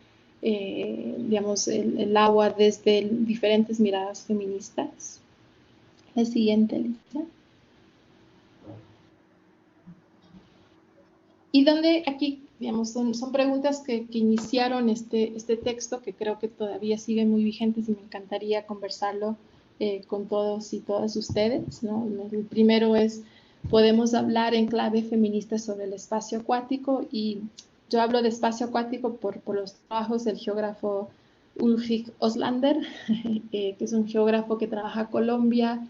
B: digamos, el agua desde diferentes miradas feministas. La siguiente, Lisa. Y donde aquí, digamos, son preguntas que iniciaron este texto, que creo que todavía siguen muy vigentes y me encantaría conversarlo con todos y todas ustedes, ¿no? El primero es, podemos hablar en clave feminista sobre el espacio acuático, y yo hablo de espacio acuático por los trabajos del geógrafo Ulrich Oslander, que es un geógrafo que trabaja Colombia,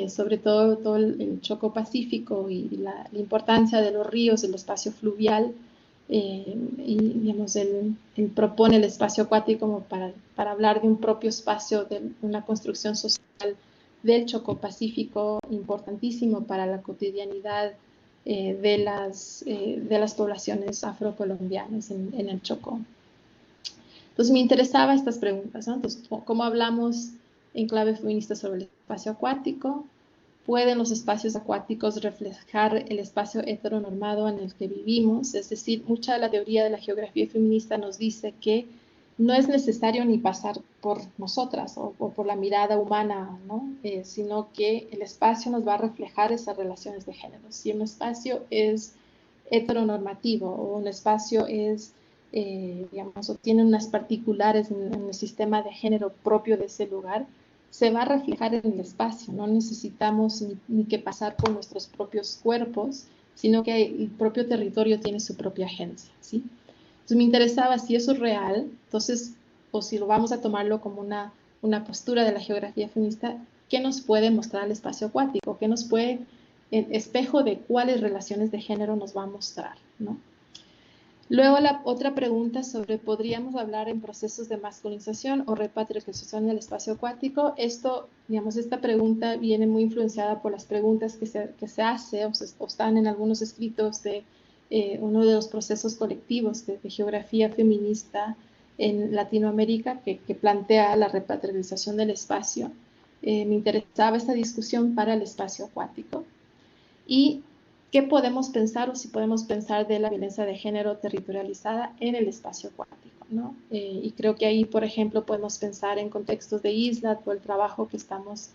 B: sobre todo el Chocó Pacífico y la importancia de los ríos, del espacio fluvial, y digamos, él propone el espacio acuático como para hablar de un propio espacio, de una construcción social del Chocó Pacífico importantísimo para la cotidianidad de las poblaciones afrocolombianas en el Chocó. Entonces me interesaba estas preguntas, ¿no? Entonces, ¿cómo hablamos en clave feminista sobre el espacio acuático? ¿Pueden los espacios acuáticos reflejar el espacio heteronormado en el que vivimos? Es decir, mucha de la teoría de la geografía feminista nos dice que no es necesario ni pasar por nosotras o por la mirada humana, ¿no? Sino que el espacio nos va a reflejar esas relaciones de género. Si un espacio es heteronormativo o un espacio es, digamos, o tiene unas particulares en el sistema de género propio de ese lugar, se va a reflejar en el espacio. No necesitamos ni que pasar por nuestros propios cuerpos, sino que el propio territorio tiene su propia agencia, ¿sí? Entonces me interesaba si eso es real, entonces, o si lo vamos a tomarlo como una postura de la geografía feminista, ¿qué nos puede mostrar el espacio acuático? ¿Qué nos puede, espejo de cuáles relaciones de género nos va a mostrar, ¿no? Luego la otra pregunta sobre, ¿podríamos hablar en procesos de masculinización o repatrialización del espacio acuático? Esto, digamos, esta pregunta viene muy influenciada por las preguntas que se hace o están en algunos escritos de uno de los procesos colectivos de geografía feminista en Latinoamérica que plantea la repatrialización del espacio. Me interesaba esta discusión para el espacio acuático. Y ¿qué podemos pensar o si podemos pensar de la violencia de género territorializada en el espacio acuático, ¿no? Y creo que ahí, por ejemplo, podemos pensar en contextos de isla, todo el trabajo que estamos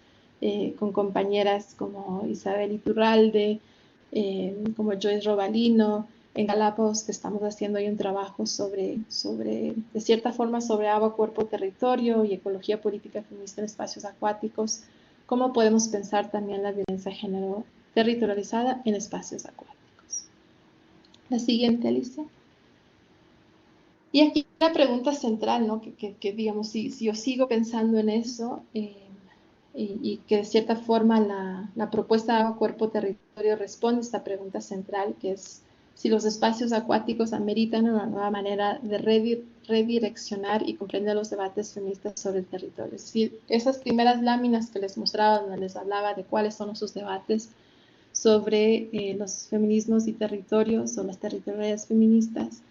B: con compañeras como Isabel Iturralde, como Joyce Robalino, en Galápagos, que estamos haciendo hoy un trabajo de cierta forma, sobre agua, cuerpo, territorio y ecología política feminista en espacios acuáticos. ¿Cómo podemos pensar también la violencia de género territorializada en espacios acuáticos? La siguiente, Alicia. Y aquí la pregunta central, ¿no? Que digamos, si yo sigo pensando en eso, y que de cierta forma la propuesta de agua, cuerpo, territorio responde a esta pregunta central, que es si los espacios acuáticos ameritan una nueva manera de redireccionar y comprender los debates feministas sobre el territorio. Es decir, esas primeras láminas que les mostraba, donde les hablaba de cuáles son sus debates sobre los feminismos y territorios o las territorialidades feministas,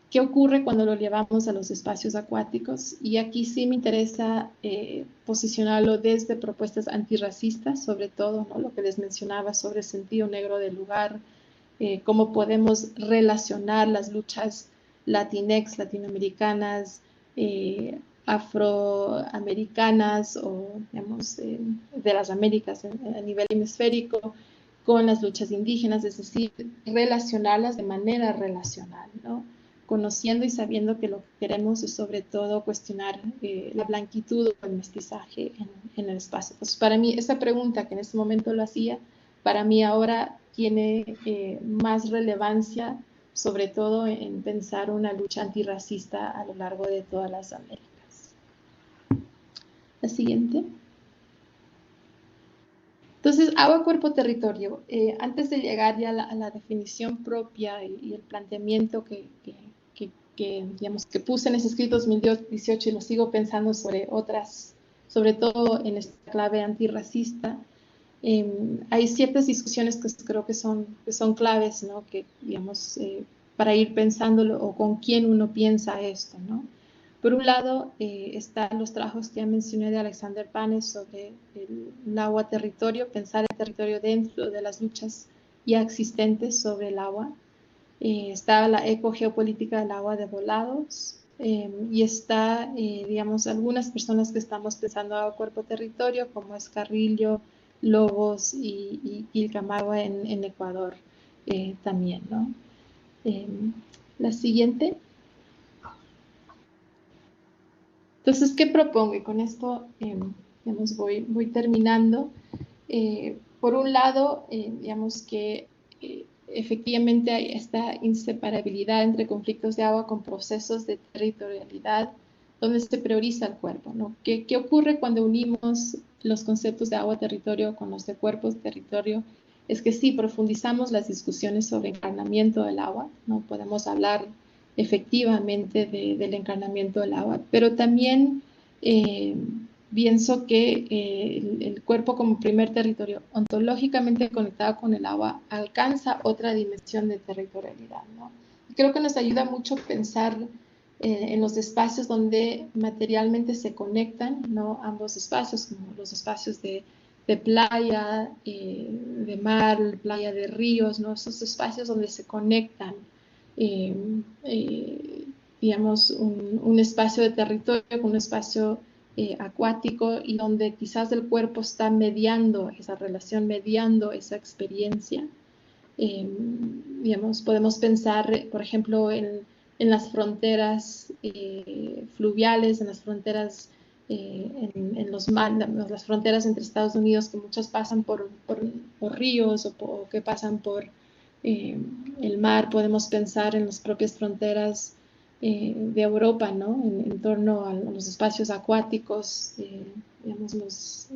B: ¿qué ocurre cuando lo llevamos a los espacios acuáticos? Y aquí sí me interesa posicionarlo desde propuestas antirracistas, sobre todo, ¿no? Lo que les mencionaba sobre el sentido negro del lugar, cómo podemos relacionar las luchas latinex, latinoamericanas, afroamericanas o, digamos, de las Américas a nivel hemisférico, con las luchas indígenas, es decir, relacionarlas de manera relacional, ¿no? Conociendo y sabiendo que lo que queremos es sobre todo cuestionar la blanquitud o el mestizaje en el espacio. Entonces, para mí, esa pregunta que en este momento lo hacía, para mí ahora tiene más relevancia, sobre todo en pensar una lucha antirracista a lo largo de todas las Américas. La siguiente. Entonces, agua, cuerpo, territorio. Antes de llegar ya a la definición propia y el planteamiento digamos, que puse en ese escrito 2018 y lo sigo pensando sobre otras, sobre todo en esta clave antirracista, hay ciertas discusiones que creo que son claves, ¿no? Que, digamos, para ir pensándolo o con quién uno piensa esto, ¿no? Por un lado, están los trabajos que ya mencioné de Alexander Panes sobre el agua territorio, pensar el territorio dentro de las luchas ya existentes sobre el agua. Está la ecogeopolítica del agua de Volados, y está, digamos, algunas personas que estamos pensando agua, cuerpo, territorio, como es Carrillo, Lobos y Ilcamagua en Ecuador también, ¿no? La siguiente. Entonces, ¿qué propongo? Y con esto, digamos, voy terminando. Por un lado, digamos que efectivamente hay esta inseparabilidad entre conflictos de agua con procesos de territorialidad, donde se prioriza el cuerpo, ¿no? ¿Qué ocurre cuando unimos los conceptos de agua-territorio con los de cuerpos-territorio? Es que sí, profundizamos las discusiones sobre encarnamiento del agua, ¿no? Podemos hablar efectivamente del encarnamiento del agua, pero también pienso que el cuerpo como primer territorio ontológicamente conectado con el agua alcanza otra dimensión de territorialidad, ¿no? Creo que nos ayuda mucho pensar en los espacios donde materialmente se conectan, ¿no? Ambos espacios, como los espacios de playa, de mar, playa de ríos, ¿no? Esos espacios donde se conectan, digamos, un espacio de territorio con un espacio acuático, y donde quizás el cuerpo está mediando esa relación, mediando esa experiencia. Digamos, podemos pensar, por ejemplo, en las fronteras fluviales, en las fronteras, las fronteras entre Estados Unidos, que muchas pasan por ríos o que pasan por el mar. Podemos pensar en las propias fronteras de Europa, ¿no? En torno a los espacios acuáticos, digamos,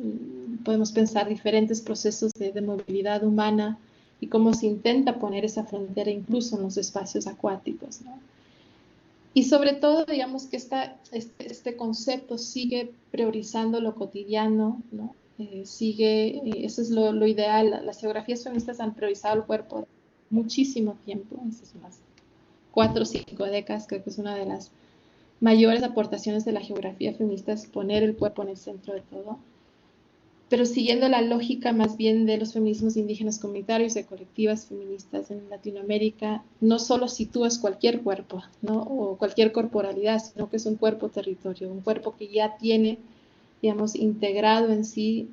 B: podemos pensar diferentes procesos de movilidad humana y cómo se intenta poner esa frontera incluso en los espacios acuáticos, ¿no? Y sobre todo, digamos que este concepto sigue priorizando lo cotidiano, ¿no? Eso es lo ideal. Las geografías feministas han priorizado el cuerpo muchísimo tiempo, esas unas 4 o 5 décadas. Creo que es una de las mayores aportaciones de la geografía feminista, es poner el cuerpo en el centro de todo. pero siguiendo la lógica más bien de los feminismos indígenas comunitarios, de colectivas feministas en Latinoamérica, no solo sitúas cualquier cuerpo, ¿no? O cualquier corporalidad, sino que es un cuerpo territorio, un cuerpo que ya tiene, digamos, integrado en sí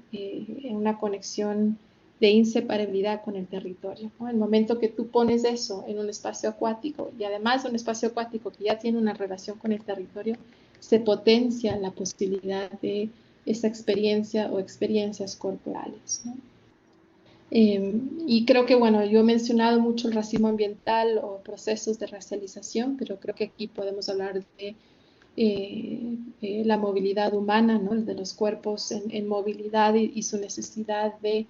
B: una conexión de inseparabilidad con el territorio, ¿no? El momento que tú pones eso en un espacio acuático, y además un espacio acuático que ya tiene una relación con el territorio, se potencia la posibilidad de esa experiencia o experiencias corporales, ¿no? Y creo que, bueno, yo he mencionado mucho el racismo ambiental o procesos de racialización, pero creo que aquí podemos hablar de la movilidad humana, ¿no? De los cuerpos en movilidad y su necesidad de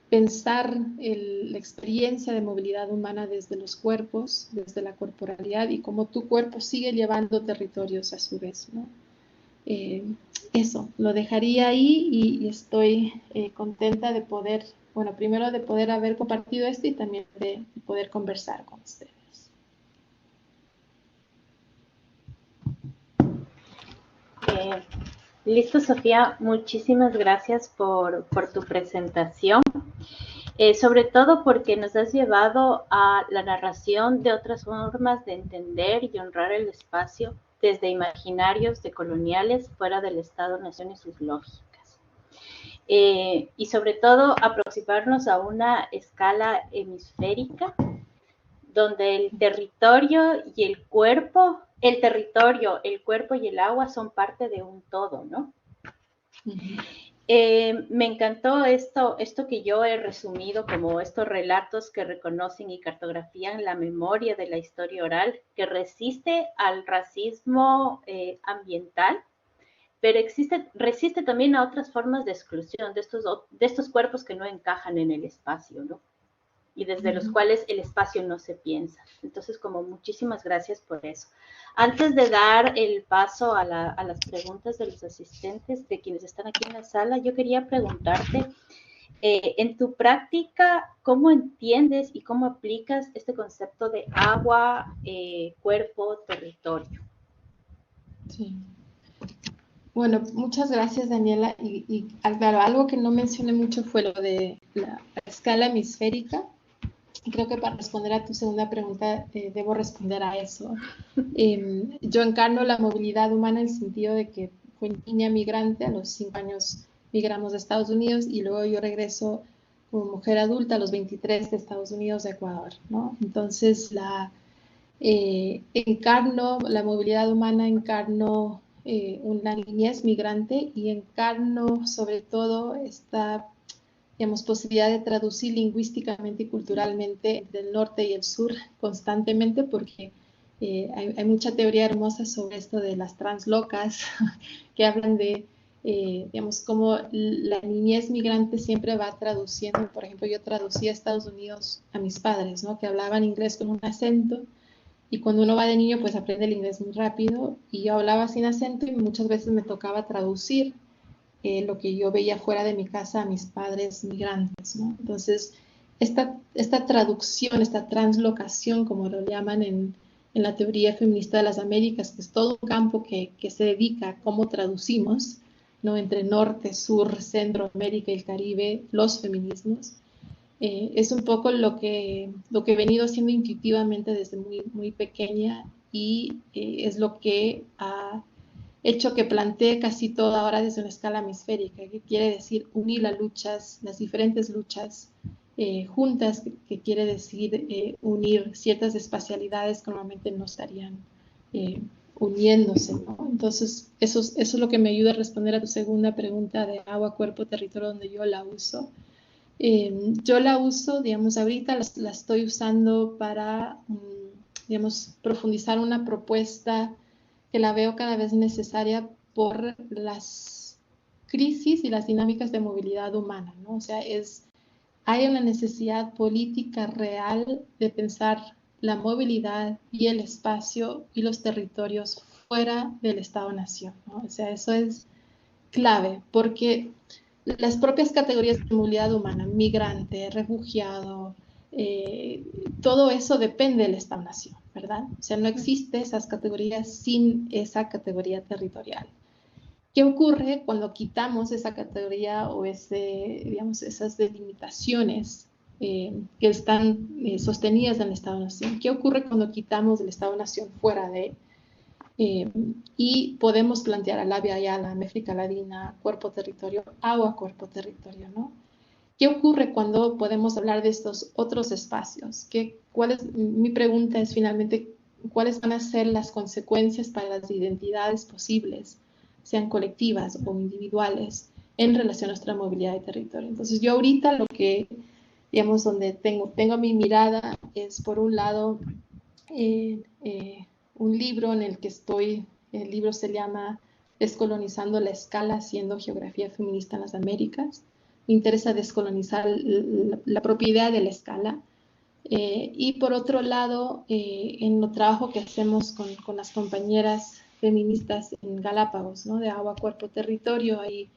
B: pensar la experiencia de movilidad humana desde los cuerpos, desde la corporalidad y cómo tu cuerpo sigue llevando territorios a su vez, ¿no? Eso, lo dejaría ahí y estoy contenta de poder, bueno, primero de poder haber compartido esto y también de poder conversar con ustedes.
C: Listo, Sofía, muchísimas gracias por tu presentación, sobre todo porque nos has llevado a la narración de otras formas de entender y honrar el espacio desde imaginarios decoloniales fuera del Estado-Nación y sus lógicas. Y sobre todo aproximarnos a una escala hemisférica donde el territorio y el cuerpo, el territorio, el cuerpo y el agua son parte de un todo, ¿no? Me encantó esto que yo he resumido como estos relatos que reconocen y cartografían la memoria de la historia oral, que resiste al racismo ambiental, pero resiste también a otras formas de exclusión de estos cuerpos que no encajan en el espacio, ¿no? Y desde los cuales el espacio no se piensa. Entonces, como muchísimas gracias por eso. Antes de dar el paso a las preguntas de los asistentes, de quienes están aquí en la sala, yo quería preguntarte, en tu práctica, ¿cómo entiendes y cómo aplicas este concepto de agua, cuerpo, territorio?
B: Sí. Bueno, muchas gracias, Daniela. Y claro, algo que no mencioné mucho fue lo de la escala hemisférica. Y creo que para responder a tu segunda pregunta, debo responder a eso. Yo encarno la movilidad humana en el sentido de que fui niña migrante, a los 5 años migramos de Estados Unidos y luego yo regreso como mujer adulta a los 23 de Estados Unidos a Ecuador, ¿no? Entonces, encarno la movilidad humana, encarno una niñez migrante y encarno sobre todo esta, digamos, posibilidad de traducir lingüísticamente y culturalmente entre el norte y el sur constantemente, porque hay mucha teoría hermosa sobre esto de las translocas que hablan de, digamos, cómo la niñez migrante siempre va traduciendo. Por ejemplo, yo traducí a Estados Unidos a mis padres, ¿no? Que hablaban inglés con un acento, y cuando uno va de niño, pues aprende el inglés muy rápido, y yo hablaba sin acento y muchas veces me tocaba traducir lo que yo veía fuera de mi casa a mis padres migrantes, ¿no? Entonces, esta traducción, esta translocación, como lo llaman en la teoría feminista de las Américas, que es todo un campo que se dedica a cómo traducimos, ¿no? Entre norte, sur, Centroamérica y el Caribe, los feminismos. Es un poco lo que he venido haciendo intuitivamente desde muy, muy pequeña y es lo que ha hecho que plantee casi todo ahora desde una escala hemisférica, que quiere decir unir las diferentes luchas juntas, que quiere decir unir ciertas espacialidades que normalmente no estarían uniéndose, ¿no? Entonces, eso es lo que me ayuda a responder a tu segunda pregunta de agua, cuerpo, territorio, donde yo la uso. Yo la uso, digamos, ahorita la estoy usando para, digamos, profundizar una propuesta que la veo cada vez necesaria por las crisis y las dinámicas de movilidad humana, ¿no? O sea, hay una necesidad política real de pensar la movilidad y el espacio y los territorios fuera del Estado-Nación, ¿no? O sea, eso es clave, porque las propias categorías de movilidad humana, migrante, refugiado, todo eso depende del Estado-Nación, ¿verdad? O sea, no existe esas categorías sin esa categoría territorial. ¿Qué ocurre cuando quitamos esa categoría o digamos, esas delimitaciones que están sostenidas en el Estado-Nación? ¿Qué ocurre cuando quitamos el Estado-Nación fuera de y podemos plantear a Labia Ayala, Méfrica Ladina, cuerpo-territorio, agua, cuerpo-territorio, ¿no? ¿Qué ocurre cuando podemos hablar de estos otros espacios? Mi pregunta es finalmente, ¿cuáles van a ser las consecuencias para las identidades posibles, sean colectivas o individuales, en relación a nuestra movilidad de territorio? Entonces, yo ahorita lo que, digamos, donde tengo mi mirada es, por un lado, un libro en el que el libro se llama Descolonizando la escala, haciendo geografía feminista en las Américas. Me interesa descolonizar la propia idea de la escala. Y por otro lado, en el trabajo que hacemos con las compañeras feministas en Galápagos, ¿no? De agua, cuerpo, territorio, ahí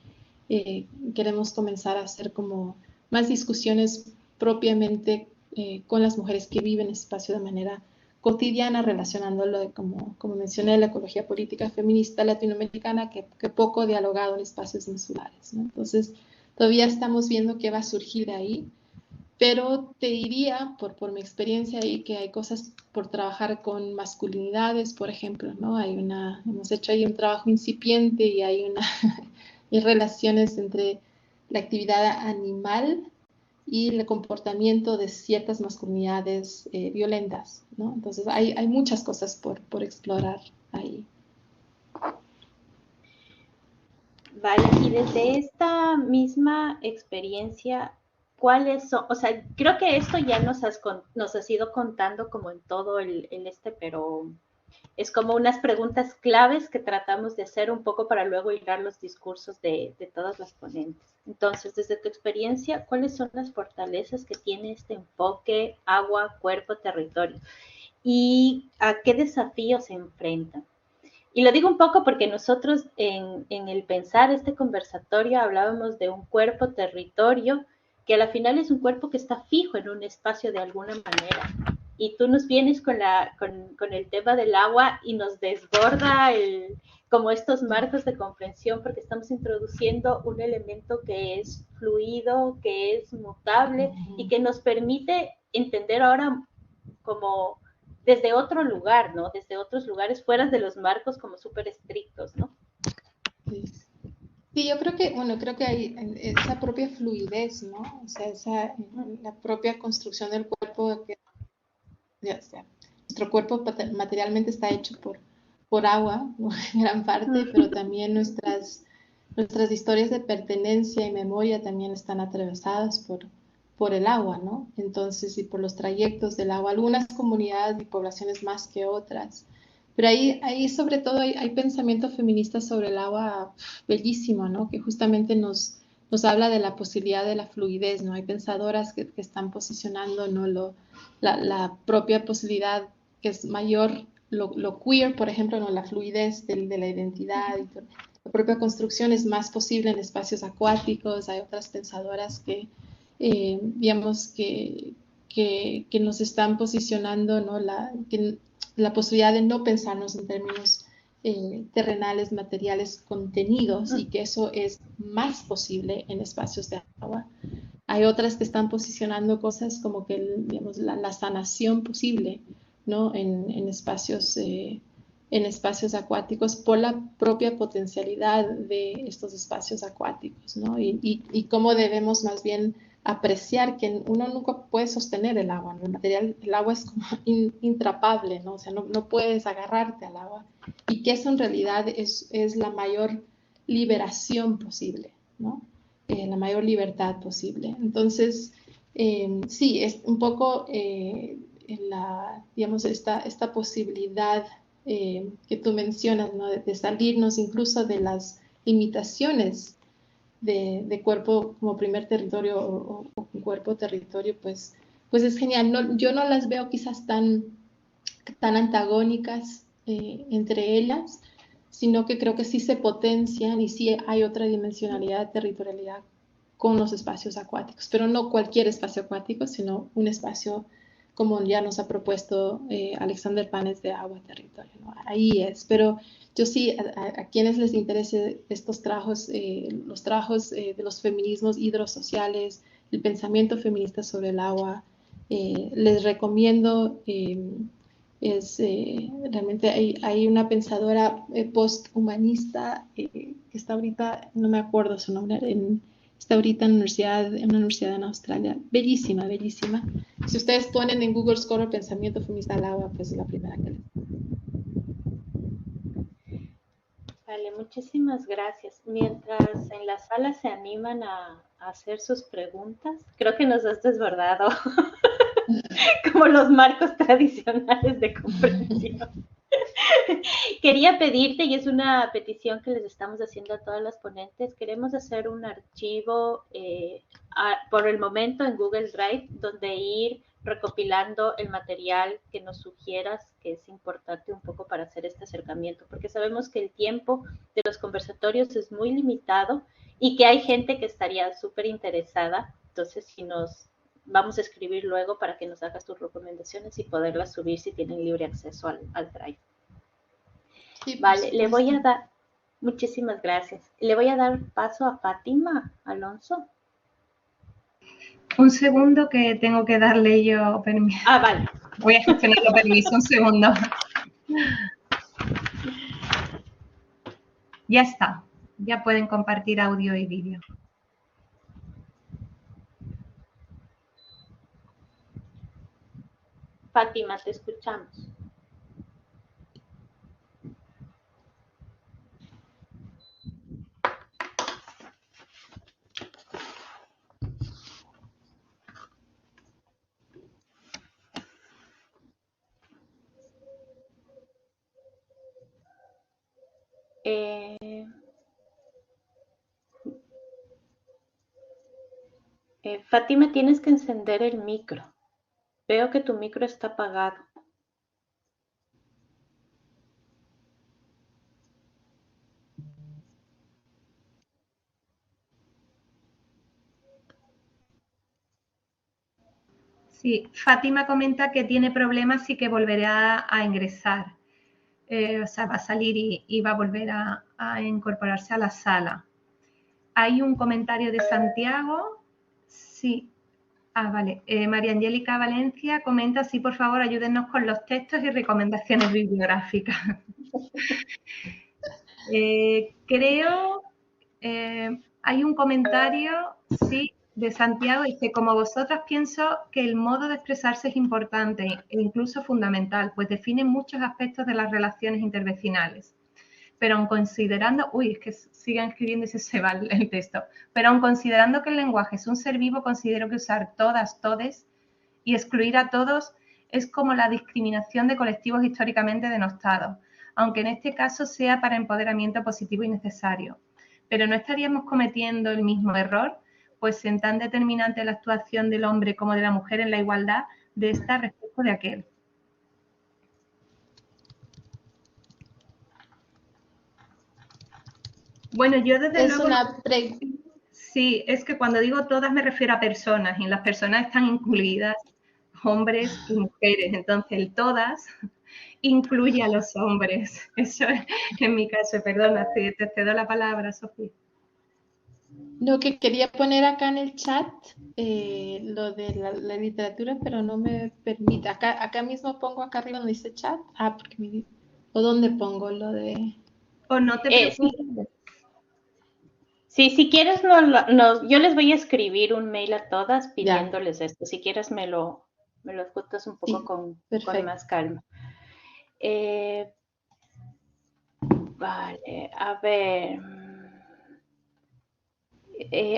B: queremos comenzar a hacer como más discusiones propiamente con las mujeres que viven en espacio de manera cotidiana, relacionándolo, como mencioné, la ecología política feminista latinoamericana, que poco dialogado en espacios insulares, ¿no? Entonces, todavía estamos viendo qué va a surgir de ahí, pero te diría, por mi experiencia ahí, que hay cosas por trabajar con masculinidades, por ejemplo, ¿no? Hemos hecho ahí un trabajo incipiente y hay y relaciones entre la actividad animal y el comportamiento de ciertas masculinidades violentas, ¿no? Entonces hay muchas cosas por explorar ahí.
C: Vale, y desde esta misma experiencia, ¿cuáles son? O sea, creo que esto ya nos has ido contando como en todo pero es como unas preguntas claves que tratamos de hacer un poco para luego hilar los discursos de todas las ponentes. Entonces, desde tu experiencia, ¿cuáles son las fortalezas que tiene este enfoque agua, cuerpo, territorio? ¿Y a qué desafíos se enfrentan? Y lo digo un poco porque nosotros en el pensar este conversatorio hablábamos de un cuerpo territorio que a la final es un cuerpo que está fijo en un espacio de alguna manera. Y tú nos vienes con el tema del agua y nos desborda como estos marcos de comprensión porque estamos introduciendo un elemento que es fluido, que es mutable y que nos permite entender ahora como desde otro lugar, ¿no? Desde otros lugares fuera de los marcos como súper estrictos, ¿no?
B: Sí, yo creo que hay esa propia fluidez, ¿no? O sea, la propia construcción del cuerpo, nuestro cuerpo materialmente está hecho por agua, ¿no? En gran parte, pero también nuestras historias de pertenencia y memoria también están atravesadas por el agua, ¿no? Entonces, y por los trayectos del agua, algunas comunidades y poblaciones más que otras. Pero ahí sobre todo hay pensamiento feminista sobre el agua bellísimo, ¿no? Que justamente nos habla de la posibilidad de la fluidez, ¿no? Hay pensadoras que están posicionando, ¿no? La propia posibilidad que es mayor, lo queer, por ejemplo, ¿no? La fluidez de la identidad y todo. La propia construcción es más posible en espacios acuáticos. Hay otras pensadoras que, digamos, que nos están posicionando, ¿no? La posibilidad de no pensarnos en términos terrenales, materiales, contenidos, y que eso es más posible en espacios de agua. Hay otras que están posicionando cosas como que, digamos, la sanación posible, ¿no? En espacios acuáticos por la propia potencialidad de estos espacios acuáticos, ¿no? Y cómo debemos más bien apreciar que uno nunca puede sostener el agua, ¿no? El agua es como intrapable, ¿no? O sea, no puedes agarrarte al agua, y que eso en realidad es la mayor liberación posible, ¿no? La mayor libertad posible. Entonces, sí, es un poco digamos, esta posibilidad que tú mencionas, ¿no? De salirnos incluso de las limitaciones de cuerpo como primer territorio o cuerpo territorio, pues es genial. Yo no las veo quizás tan antagónicas entre ellas, sino que creo que sí se potencian y sí hay otra dimensionalidad de territorialidad con los espacios acuáticos, pero no cualquier espacio acuático, sino un espacio como ya nos ha propuesto Alexander Panes de Agua Territorio, ¿no? Ahí es, pero yo sí, a quienes les interese estos trabajos, los trabajos de los feminismos hidrosociales, el pensamiento feminista sobre el agua, les recomiendo, realmente hay una pensadora posthumanista que está ahorita, no me acuerdo su nombre, está ahorita en una universidad en Australia, bellísima, bellísima. Si ustedes ponen en Google Scholar pensamiento feminista al agua, pues es la primera que les...
C: Vale, muchísimas gracias. Mientras en la sala se animan a hacer sus preguntas, creo que nos has desbordado como los marcos tradicionales de comprensión. Quería pedirte, y es una petición que les estamos haciendo a todas las ponentes, queremos hacer un archivo por el momento en Google Drive, donde ir recopilando el material que nos sugieras, que es importante un poco para hacer este acercamiento, porque sabemos que el tiempo de los conversatorios es muy limitado y que hay gente que estaría súper interesada. Entonces, si nos vamos a escribir luego para que nos hagas tus recomendaciones y poderlas subir si tienen libre acceso al Drive.
B: Sí,
C: vale, le voy a dar, muchísimas gracias. Le voy a dar paso a Fátima Alonso.
A: Un segundo que tengo que darle yo permiso.
C: Ah, vale.
A: Voy a gestionar los permisos, un segundo. Ya está, ya pueden compartir audio y vídeo.
C: Fátima, te escuchamos. Fátima, tienes que encender el micro. Veo que tu micro está apagado.
A: Sí, Fátima comenta que tiene problemas y que volverá a ingresar. O sea, va a salir y va a volver a incorporarse a la sala. Hay un comentario de Santiago. Sí. Ah, vale. María Angélica Valencia comenta, sí, por favor, ayúdenos con los textos y recomendaciones bibliográficas. Creo, hay un comentario, sí, de Santiago, dice, como vosotras pienso que el modo de expresarse es importante e incluso fundamental, pues define muchos aspectos de las relaciones intervecinales. Pero aun considerando, uy, es que siguen escribiendo y se va el texto, pero aun considerando que el lenguaje es un ser vivo, considero que usar todas, todes y excluir a todos es como la discriminación de colectivos históricamente denostados, aunque en este caso sea para empoderamiento positivo y necesario. Pero no estaríamos cometiendo el mismo error, pues en tan determinante la actuación del hombre como de la mujer en la igualdad de esta respecto de aquel. Bueno, yo desde
B: es
A: luego...
B: una
A: Sí, es que cuando digo todas me refiero a personas, y las personas están incluidas hombres y mujeres, entonces el todas incluye a los hombres. Eso es en mi caso, perdona, te cedo la palabra, Sofía.
B: Lo que quería poner acá en el chat, lo de la literatura, pero no me permite. Acá mismo pongo acá arriba donde dice chat. Ah, porque me... ¿O dónde pongo lo de...?
A: O no te preocupes.
C: Sí, si quieres, yo les voy a escribir un mail a todas pidiéndoles esto. Si quieres, me lo adjuntas un poco con más calma. Vale, a ver.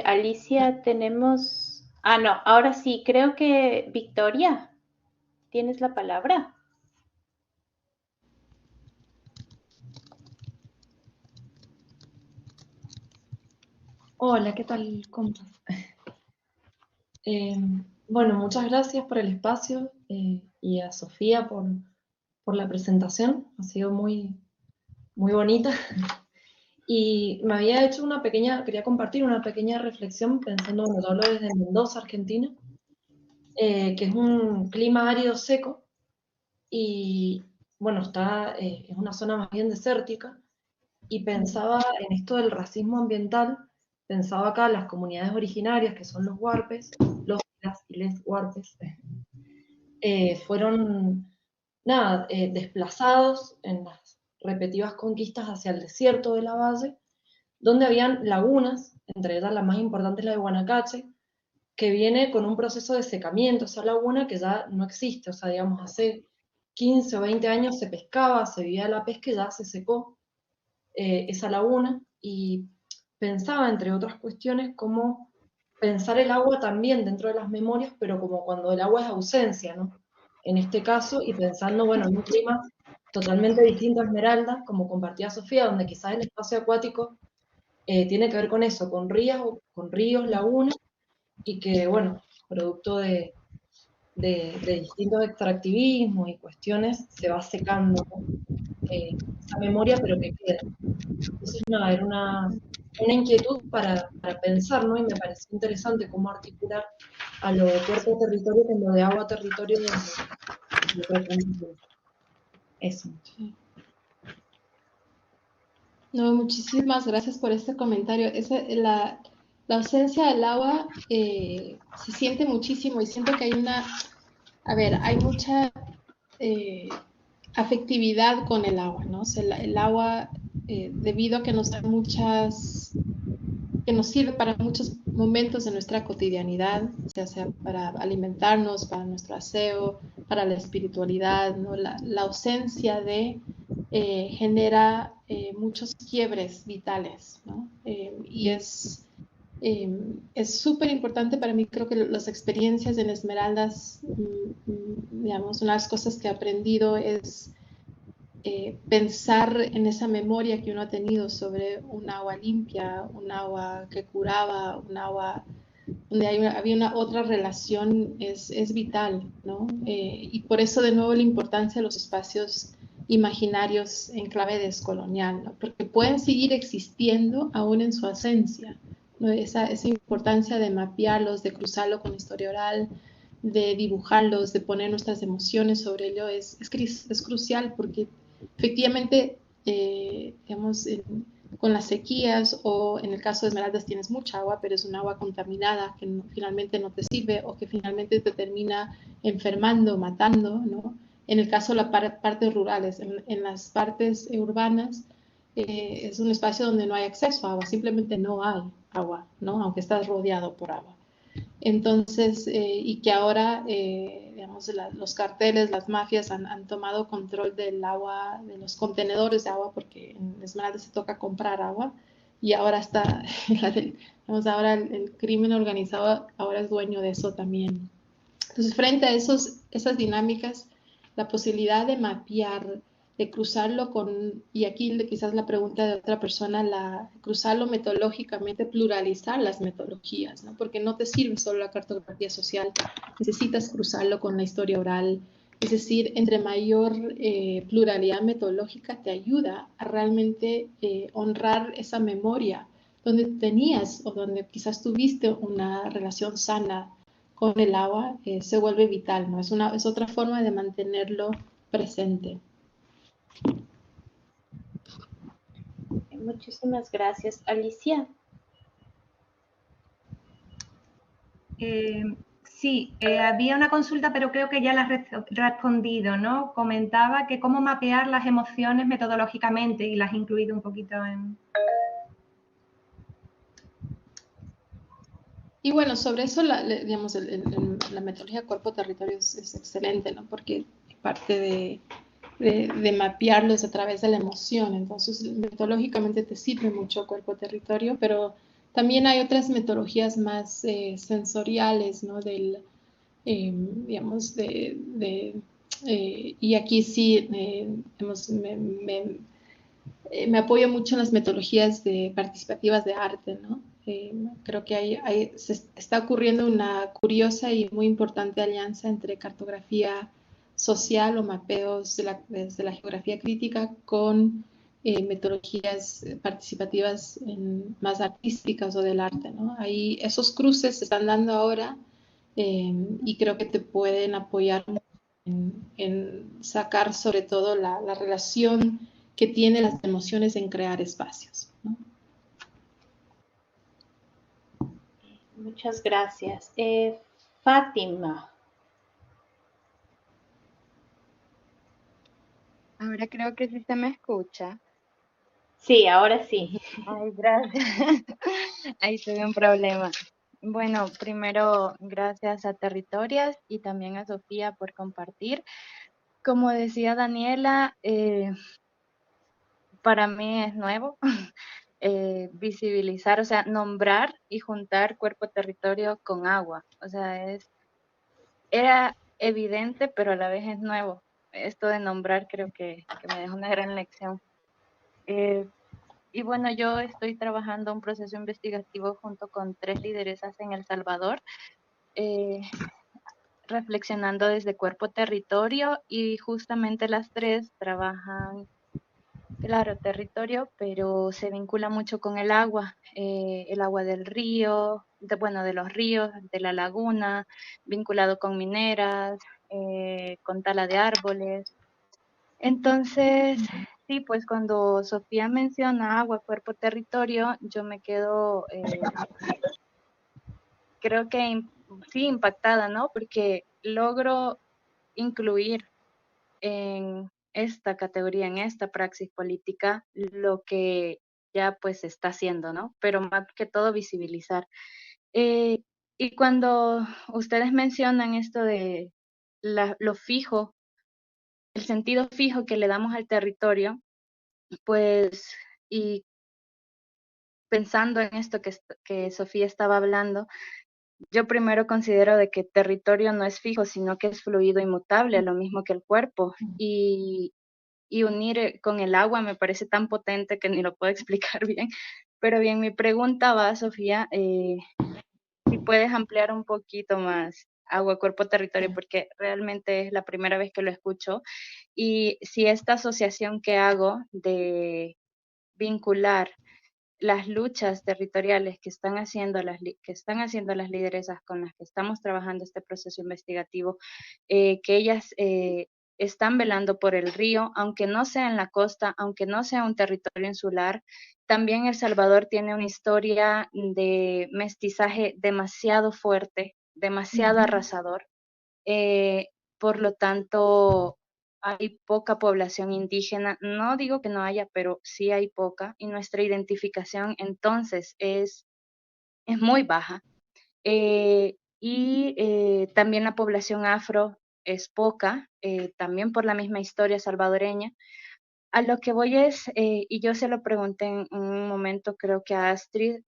C: Alicia, tenemos... Ah, no, ahora sí, creo que Victoria, ¿tienes la palabra?
D: Hola, ¿qué tal? ¿Cómo estás? Bueno, muchas gracias por el espacio y a Sofía por la presentación. Ha sido muy, muy bonita. Y me había hecho quería compartir una pequeña reflexión pensando, bueno, yo hablo desde Mendoza, Argentina. que es un clima árido seco y, bueno, es una zona más bien desértica, y pensaba en esto del racismo ambiental, pensaba acá en las comunidades originarias, que son los huarpes, las y les huarpes, fueron, nada, desplazados en las repetidas conquistas hacia el desierto de la Valle, donde habían lagunas, entre ellas la más importante es la de Guanacache, que viene con un proceso de secamiento, esa laguna que ya no existe, o sea, digamos, hace 15 o 20 años se pescaba, se vivía de la pesca y ya se secó esa laguna, y pensaba, entre otras cuestiones, cómo pensar el agua también dentro de las memorias, pero como cuando el agua es ausencia, ¿no? En este caso, y pensando, bueno, en un clima totalmente distinto a Esmeralda, como compartía Sofía, donde quizás el espacio acuático tiene que ver con eso, con ríos, lagunas, y que, bueno, producto de distintos extractivismos y cuestiones, se va secando, ¿no? Esa memoria, pero que queda. Entonces, nada, era una inquietud para pensar, ¿no? Y me pareció interesante cómo articular a lo de cuerpo-territorio con lo de agua-territorio de reconstrucción. Eso.
B: Sí. No, muchísimas gracias por este comentario. La ausencia del agua se siente muchísimo y siento que hay mucha afectividad con el agua, ¿no? O sea, el agua, debido a que que nos sirve para muchos momentos de nuestra cotidianidad, ya sea para alimentarnos, para nuestro aseo, para la espiritualidad, ¿no? La ausencia genera muchos quiebres vitales, ¿no? Y es súper importante para mí. Creo que las experiencias en Esmeraldas, digamos, una de las cosas que he aprendido es pensar en esa memoria que uno ha tenido sobre un agua limpia, un agua que curaba, un agua donde había una otra relación, es vital, ¿no? Y por eso, de nuevo, la importancia de los espacios imaginarios en clave descolonial, ¿no? Porque pueden seguir existiendo aún en su ausencia, ¿no? Esa importancia de mapearlos, de cruzarlo con la historia oral, de dibujarlos, de poner nuestras emociones sobre ello, es crucial, porque efectivamente, digamos, con las sequías, o en el caso de Esmeraldas tienes mucha agua, pero es un agua contaminada que finalmente no te sirve, o que finalmente te termina enfermando, matando, ¿no? En el caso de las partes rurales, en las partes urbanas, es un espacio donde no hay acceso a agua, simplemente no hay agua, ¿no? Aunque estás rodeado por agua. Entonces, y que ahora, digamos, los carteles, las mafias han tomado control del agua, de los contenedores de agua, porque en Esmeralda se toca comprar agua, y ahora digamos, ahora el crimen organizado ahora es dueño de eso también. Entonces, frente a esas dinámicas, la posibilidad de mapear, de cruzarlo y aquí quizás la pregunta de otra persona, cruzarlo metodológicamente, pluralizar las metodologías, ¿no? Porque no te sirve solo la cartografía social, necesitas cruzarlo con la historia oral. Es decir, entre mayor pluralidad metodológica te ayuda a realmente honrar esa memoria donde tenías o donde quizás tuviste una relación sana con el agua, se vuelve vital, ¿no? Es otra forma de mantenerlo presente.
C: Muchísimas gracias. Alicia.
A: Sí, había una consulta, pero creo que ya la has respondido, ¿no? Comentaba que cómo mapear las emociones metodológicamente, y las he incluido un poquito en...
B: Y bueno, sobre eso, digamos, la metodología cuerpo-territorio es excelente, ¿no? Porque parte de mapearlos a través de la emoción. Entonces, metodológicamente te sirve mucho cuerpo-territorio, pero también hay otras metodologías más sensoriales, ¿no? Digamos, y aquí sí, digamos, me apoyo mucho en las metodologías participativas de arte, ¿no? Creo que se está ocurriendo una curiosa y muy importante alianza entre cartografía social o mapeos desde la geografía crítica con metodologías participativas más artísticas o del arte, ¿no? Ahí esos cruces se están dando ahora y creo que te pueden apoyar en sacar sobre todo la relación que tienen las emociones en crear espacios, ¿no?
C: Muchas gracias. Fátima.
E: Ahora creo que sí se me escucha.
C: Sí, ahora sí.
E: Ay, gracias. Ahí tuve un problema. Bueno, primero, gracias a Territorias y también a Sofía por compartir. Como decía Daniela, para mí es nuevo visibilizar, o sea, nombrar y juntar cuerpo-territorio con agua. O sea, era evidente, pero a la vez es nuevo. Esto de nombrar creo que me dejó una gran lección. Eh, Y bueno, yo estoy trabajando un proceso investigativo junto con 3 lideresas en El Salvador, eh, reflexionando desde cuerpo-territorio y justamente las 3 trabajan, claro, territorio, pero se vincula mucho con el agua del río, bueno, de los ríos, de la laguna, vinculado con mineras, con tala de árboles. Entonces, sí, pues cuando Sofía menciona agua, cuerpo, territorio, yo me quedo, creo que sí, impactada, ¿no? Porque logro incluir en esta categoría, en esta praxis política, lo que ya pues se está haciendo, ¿no? Pero más que todo visibilizar. Eh, y cuando ustedes mencionan esto de lo fijo, el sentido fijo que le damos al territorio, pues, y pensando en esto que Sofía estaba hablando, yo primero considero de que territorio no es fijo, sino que es fluido y mutable, lo mismo que el cuerpo. Y unir con el agua me parece tan potente que ni lo puedo explicar bien. Pero bien, mi pregunta va, Sofía, si puedes ampliar un poquito más agua, cuerpo, territorio, porque realmente es la primera vez que lo escucho. Y si esta asociación que hago de vincular las luchas territoriales que están haciendo que están haciendo las lideresas con las que estamos trabajando este proceso investigativo, que ellas están velando por el río, aunque no sea en la costa, aunque no sea un territorio insular. También El Salvador tiene una historia de mestizaje demasiado fuerte, demasiado arrasador. Eh, por lo tanto, hay poca población indígena. No digo que no haya, pero sí hay poca. Y nuestra identificación entonces es muy baja. También la población afro es poca, también por la misma historia salvadoreña. A lo que voy es, y yo se lo pregunté en un momento, creo que a Astrid,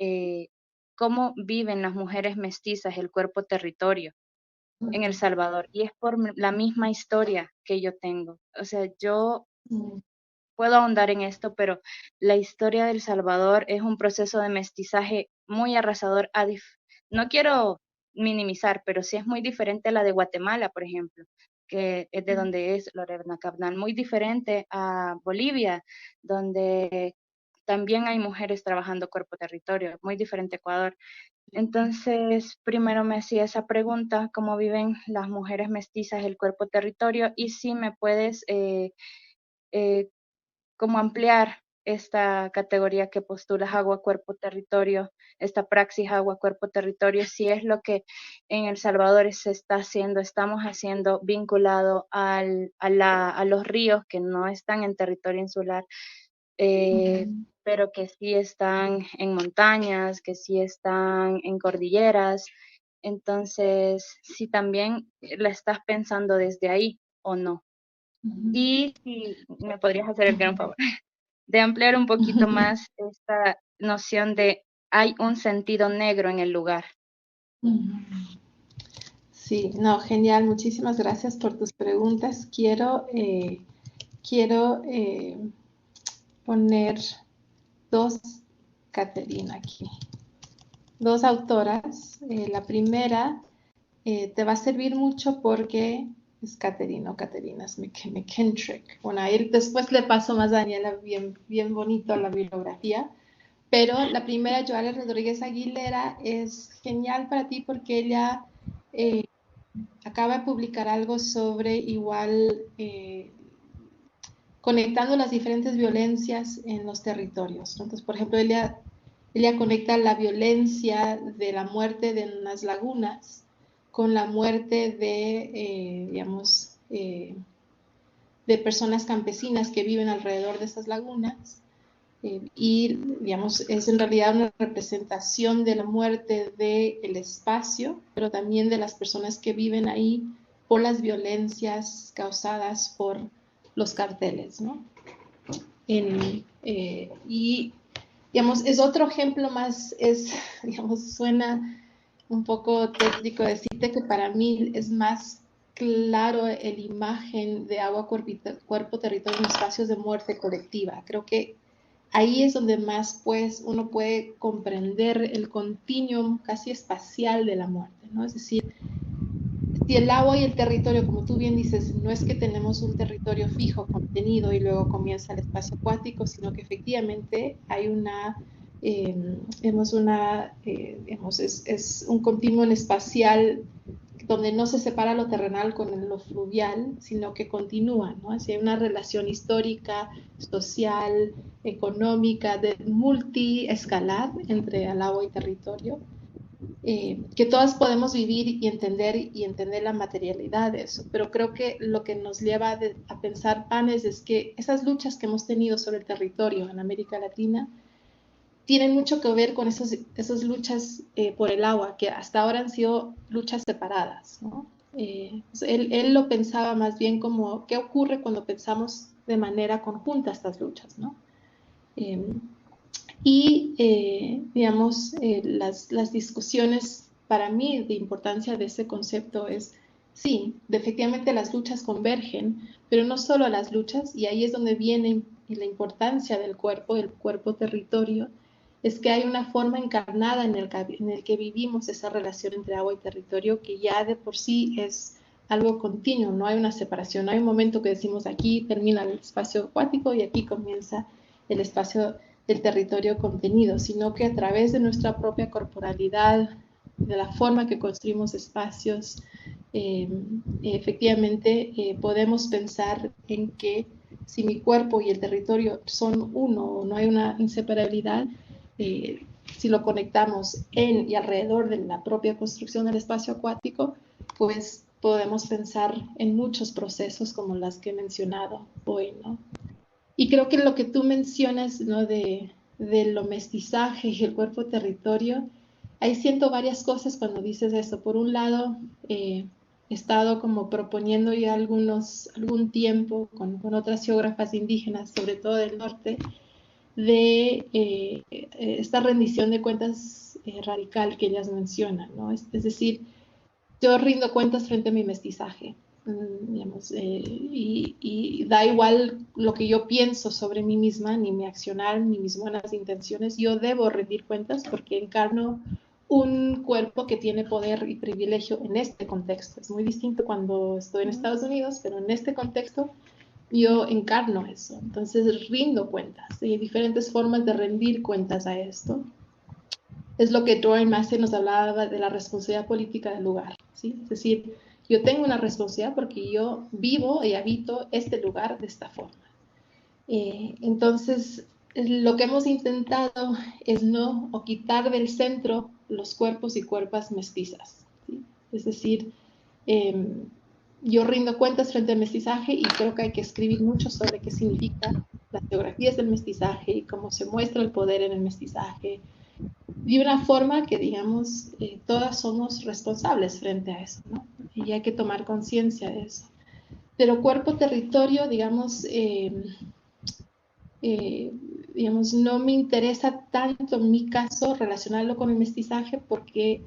E: ¿cómo viven las mujeres mestizas el cuerpo territorio en El Salvador? Y es por la misma historia que yo tengo. O sea, yo puedo ahondar en esto, pero la historia de El Salvador es un proceso de mestizaje muy arrasador. No quiero minimizar, pero sí es muy diferente a la de Guatemala, por ejemplo, que es de donde es Lorena Cabnal, muy diferente a Bolivia, donde también hay mujeres trabajando cuerpo territorio, muy diferente a Ecuador. Entonces, primero me hacía esa pregunta, ¿cómo viven las mujeres mestizas el cuerpo territorio? Y si me puedes eh, como ampliar esta categoría que postulas agua, cuerpo, territorio, esta praxis agua, cuerpo, territorio, si es lo que en El Salvador se está haciendo, estamos haciendo vinculado a los ríos que no están en territorio insular, pero que sí están en montañas, que sí están en cordilleras. Entonces, si también la estás pensando desde ahí o no. Y si me podrías hacer el gran favor de ampliar un poquito más esta noción de hay un sentido negro en el lugar.
B: Sí, no, genial. Muchísimas gracias por tus preguntas. Quiero poner dos, Caterina, aquí. Dos autoras. La primera te va a servir mucho porque es Caterina o Caterina, es McKintrick. Bueno, ahí después le paso más a Daniela bien, bien bonito la bibliografía. Pero la primera, Joana Rodríguez Aguilera, es genial para ti porque ella acaba de publicar algo sobre igual conectando las diferentes violencias en los territorios, ¿no? Entonces, por ejemplo, ella conecta la violencia de la muerte de unas lagunas con la muerte de, digamos, de personas campesinas que viven alrededor de esas lagunas. Y, digamos, es en realidad una representación de la muerte del espacio, pero también de las personas que viven ahí por las violencias causadas por los carteles, ¿no? Y, digamos, es otro ejemplo más, digamos, suena un poco técnico decirte que para mí es más claro la imagen de agua, cuerpo, territorio en espacios de muerte colectiva. Creo que ahí es donde más pues uno puede comprender el continuum casi espacial de la muerte, ¿no? Es decir, si el agua y el territorio, como tú bien dices, no es que tenemos un territorio fijo, contenido y luego comienza el espacio acuático, sino que efectivamente hay es un continuum espacial donde no se separa lo terrenal con lo fluvial, sino que continúa, ¿no? Así hay una relación histórica, social, económica, de multiescalar entre el agua y territorio, que todas podemos vivir y entender la materialidad de eso. Pero creo que lo que nos lleva a pensar, Panes, es que esas luchas que hemos tenido sobre el territorio en América Latina tienen mucho que ver con esas luchas por el agua, que hasta ahora han sido luchas separadas, ¿no? Él lo pensaba más bien como, ¿qué ocurre cuando pensamos de manera conjunta estas luchas, ¿no? Digamos, las discusiones para mí de importancia de ese concepto es, sí, efectivamente las luchas convergen, pero no solo las luchas, y ahí es donde viene la importancia del cuerpo territorio, es que hay una forma encarnada en el que vivimos esa relación entre agua y territorio que ya de por sí es algo continuo, no hay una separación, no hay un momento que decimos aquí termina el espacio acuático y aquí comienza el espacio del territorio contenido, sino que a través de nuestra propia corporalidad, de la forma que construimos espacios, efectivamente podemos pensar en que si mi cuerpo y el territorio son uno o no hay una inseparabilidad, si lo conectamos en y alrededor de la propia construcción del espacio acuático, pues podemos pensar en muchos procesos como las que he mencionado hoy, ¿no? Y creo que lo que tú mencionas, ¿no? de lo mestizaje y el cuerpo territorio, ahí siento varias cosas cuando dices eso. Por un lado, he estado como proponiendo ya algún tiempo con otras geógrafas indígenas, sobre todo del norte, de esta rendición de cuentas radical que ellas mencionan, ¿no? Es decir, yo rindo cuentas frente a mi mestizaje, digamos, y da igual lo que yo pienso sobre mí misma, ni mi accionar, ni mis buenas intenciones, yo debo rendir cuentas porque encarno un cuerpo que tiene poder y privilegio en este contexto. Es muy distinto cuando estoy en Estados Unidos, pero en este contexto yo encarno eso. Entonces rindo cuentas. Hay diferentes formas de rendir cuentas a esto. Es lo que Doran Massey nos hablaba de la responsabilidad política del lugar, ¿sí? Es decir, yo tengo una responsabilidad porque yo vivo y habito este lugar de esta forma. Entonces, lo que hemos intentado es no o quitar del centro los cuerpos y cuerpas mestizas, ¿sí? Es decir, yo rindo cuentas frente al mestizaje y creo que hay que escribir mucho sobre qué significa las geografías del mestizaje y cómo se muestra el poder en el mestizaje, de una forma que, digamos, todas somos responsables frente a eso, ¿no? Y hay que tomar conciencia de eso. Pero cuerpo-territorio, digamos, digamos, no me interesa tanto en mi caso relacionarlo con el mestizaje porque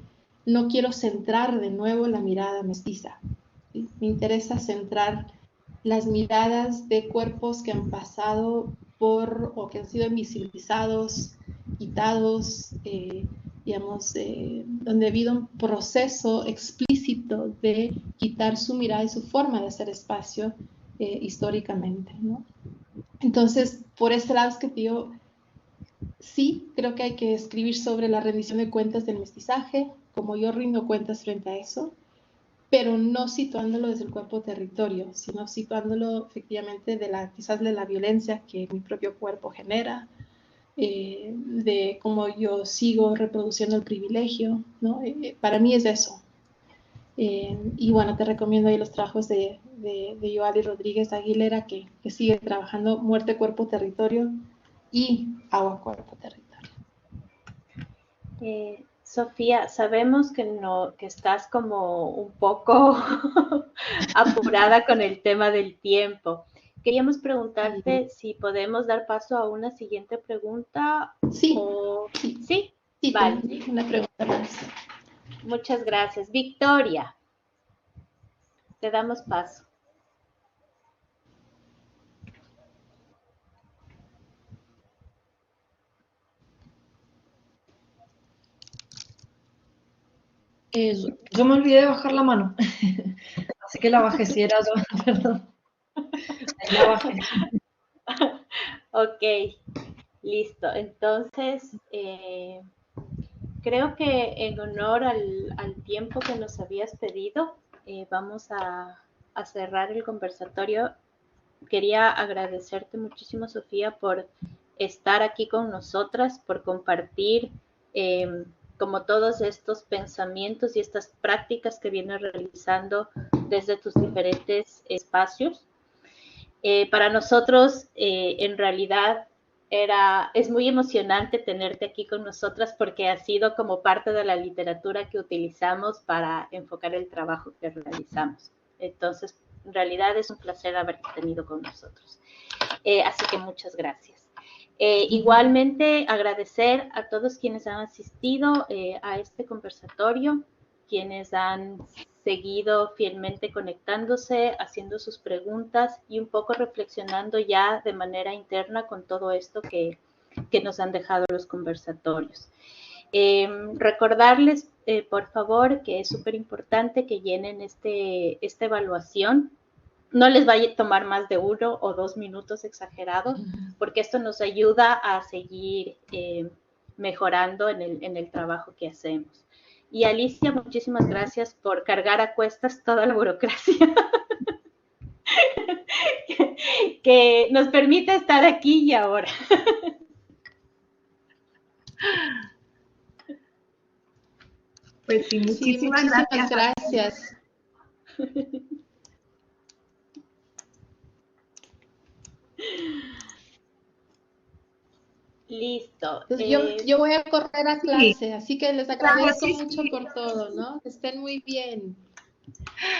B: no quiero centrar de nuevo la mirada mestiza, ¿sí? Me interesa centrar las miradas de cuerpos que han pasado por o que han sido invisibilizados, quitados, digamos, donde ha habido un proceso explícito de quitar su mirada y su forma de hacer espacio históricamente, ¿no? Entonces, por ese lado es que yo sí creo que hay que escribir sobre la rendición de cuentas del mestizaje, como yo rindo cuentas frente a eso, pero no situándolo desde el cuerpo territorio, sino situándolo efectivamente quizás de la violencia que mi propio cuerpo genera, de cómo yo sigo reproduciendo el privilegio, ¿no? Para mí es eso. Y bueno, te recomiendo ahí los trabajos de Yoali Rodríguez Aguilera, que sigue trabajando muerte, cuerpo, territorio y agua, cuerpo, territorio.
C: Sofía, sabemos que no, que estás como un poco apurada con el tema del tiempo. Queríamos preguntarte si podemos dar paso a una siguiente pregunta.
B: Sí,
C: ¿Sí?
B: sí,
C: Vale.
B: una pregunta más.
C: Muchas gracias. Victoria, te damos paso.
D: Yo me olvidé de bajar la mano, así que la bajé, si era yo, perdón. Ahí la bajé.
C: Ok, listo. Entonces, creo que en honor al tiempo que nos habías pedido, vamos a cerrar el conversatorio. Quería agradecerte muchísimo, Sofía, por estar aquí con nosotras, por compartir como todos estos pensamientos y estas prácticas que vienes realizando desde tus diferentes espacios. Para nosotros, en realidad, es muy emocionante tenerte aquí con nosotras porque ha sido como parte de la literatura que utilizamos para enfocar el trabajo que realizamos. Entonces, en realidad es un placer haberte tenido con nosotros. Así que muchas gracias. Igualmente, agradecer a todos quienes han asistido a este conversatorio, quienes han seguido fielmente conectándose, haciendo sus preguntas y un poco reflexionando ya de manera interna con todo esto que nos han dejado los conversatorios. Recordarles, por favor, que es súper importante que llenen esta evaluación. No les vaya a tomar más de 1 o 2 minutos exagerado, porque esto nos ayuda a seguir mejorando en el trabajo que hacemos. Y Alicia, muchísimas gracias por cargar a cuestas toda la burocracia que nos permite estar aquí y ahora.
A: Pues sí, muchísimas
B: gracias.
C: Listo.
B: Yo voy a correr a clase, así que les agradezco mucho por todo, ¿no? Que estén muy bien.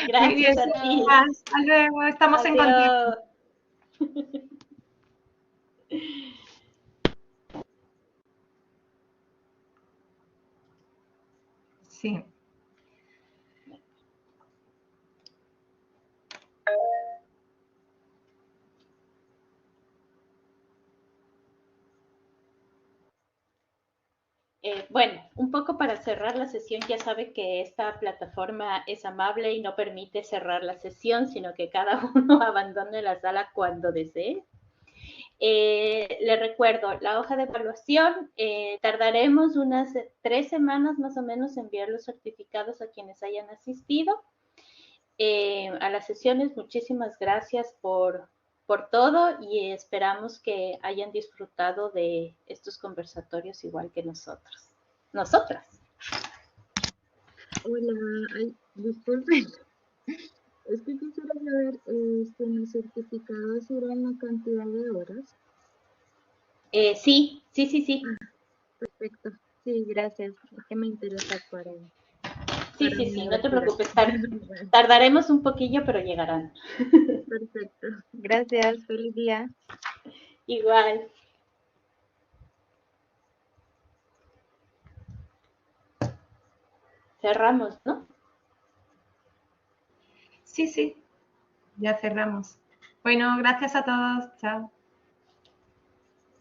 C: Gracias a ti.
A: Hasta luego, estamos en contacto. Sí.
C: Bueno, un poco para cerrar la sesión, ya sabe que esta plataforma es amable y no permite cerrar la sesión, sino que cada uno abandone la sala cuando desee. Le recuerdo, la hoja de evaluación, tardaremos unas 3 semanas más o menos en enviar los certificados a quienes hayan asistido a las sesiones. Muchísimas gracias por todo y esperamos que hayan disfrutado de estos conversatorios igual que nosotras.
E: Hola, disculpen. Es que quisiera saber si mis certificados eran la cantidad de horas.
C: Sí.
E: Perfecto. Sí, gracias. Es que me interesa para
C: Sí, no te preocupes. Tardaremos un poquillo, pero llegarán.
E: Perfecto. Gracias. Feliz día.
C: Igual. Cerramos, ¿no?
A: Sí, ya cerramos. Bueno, gracias a todos. Chao.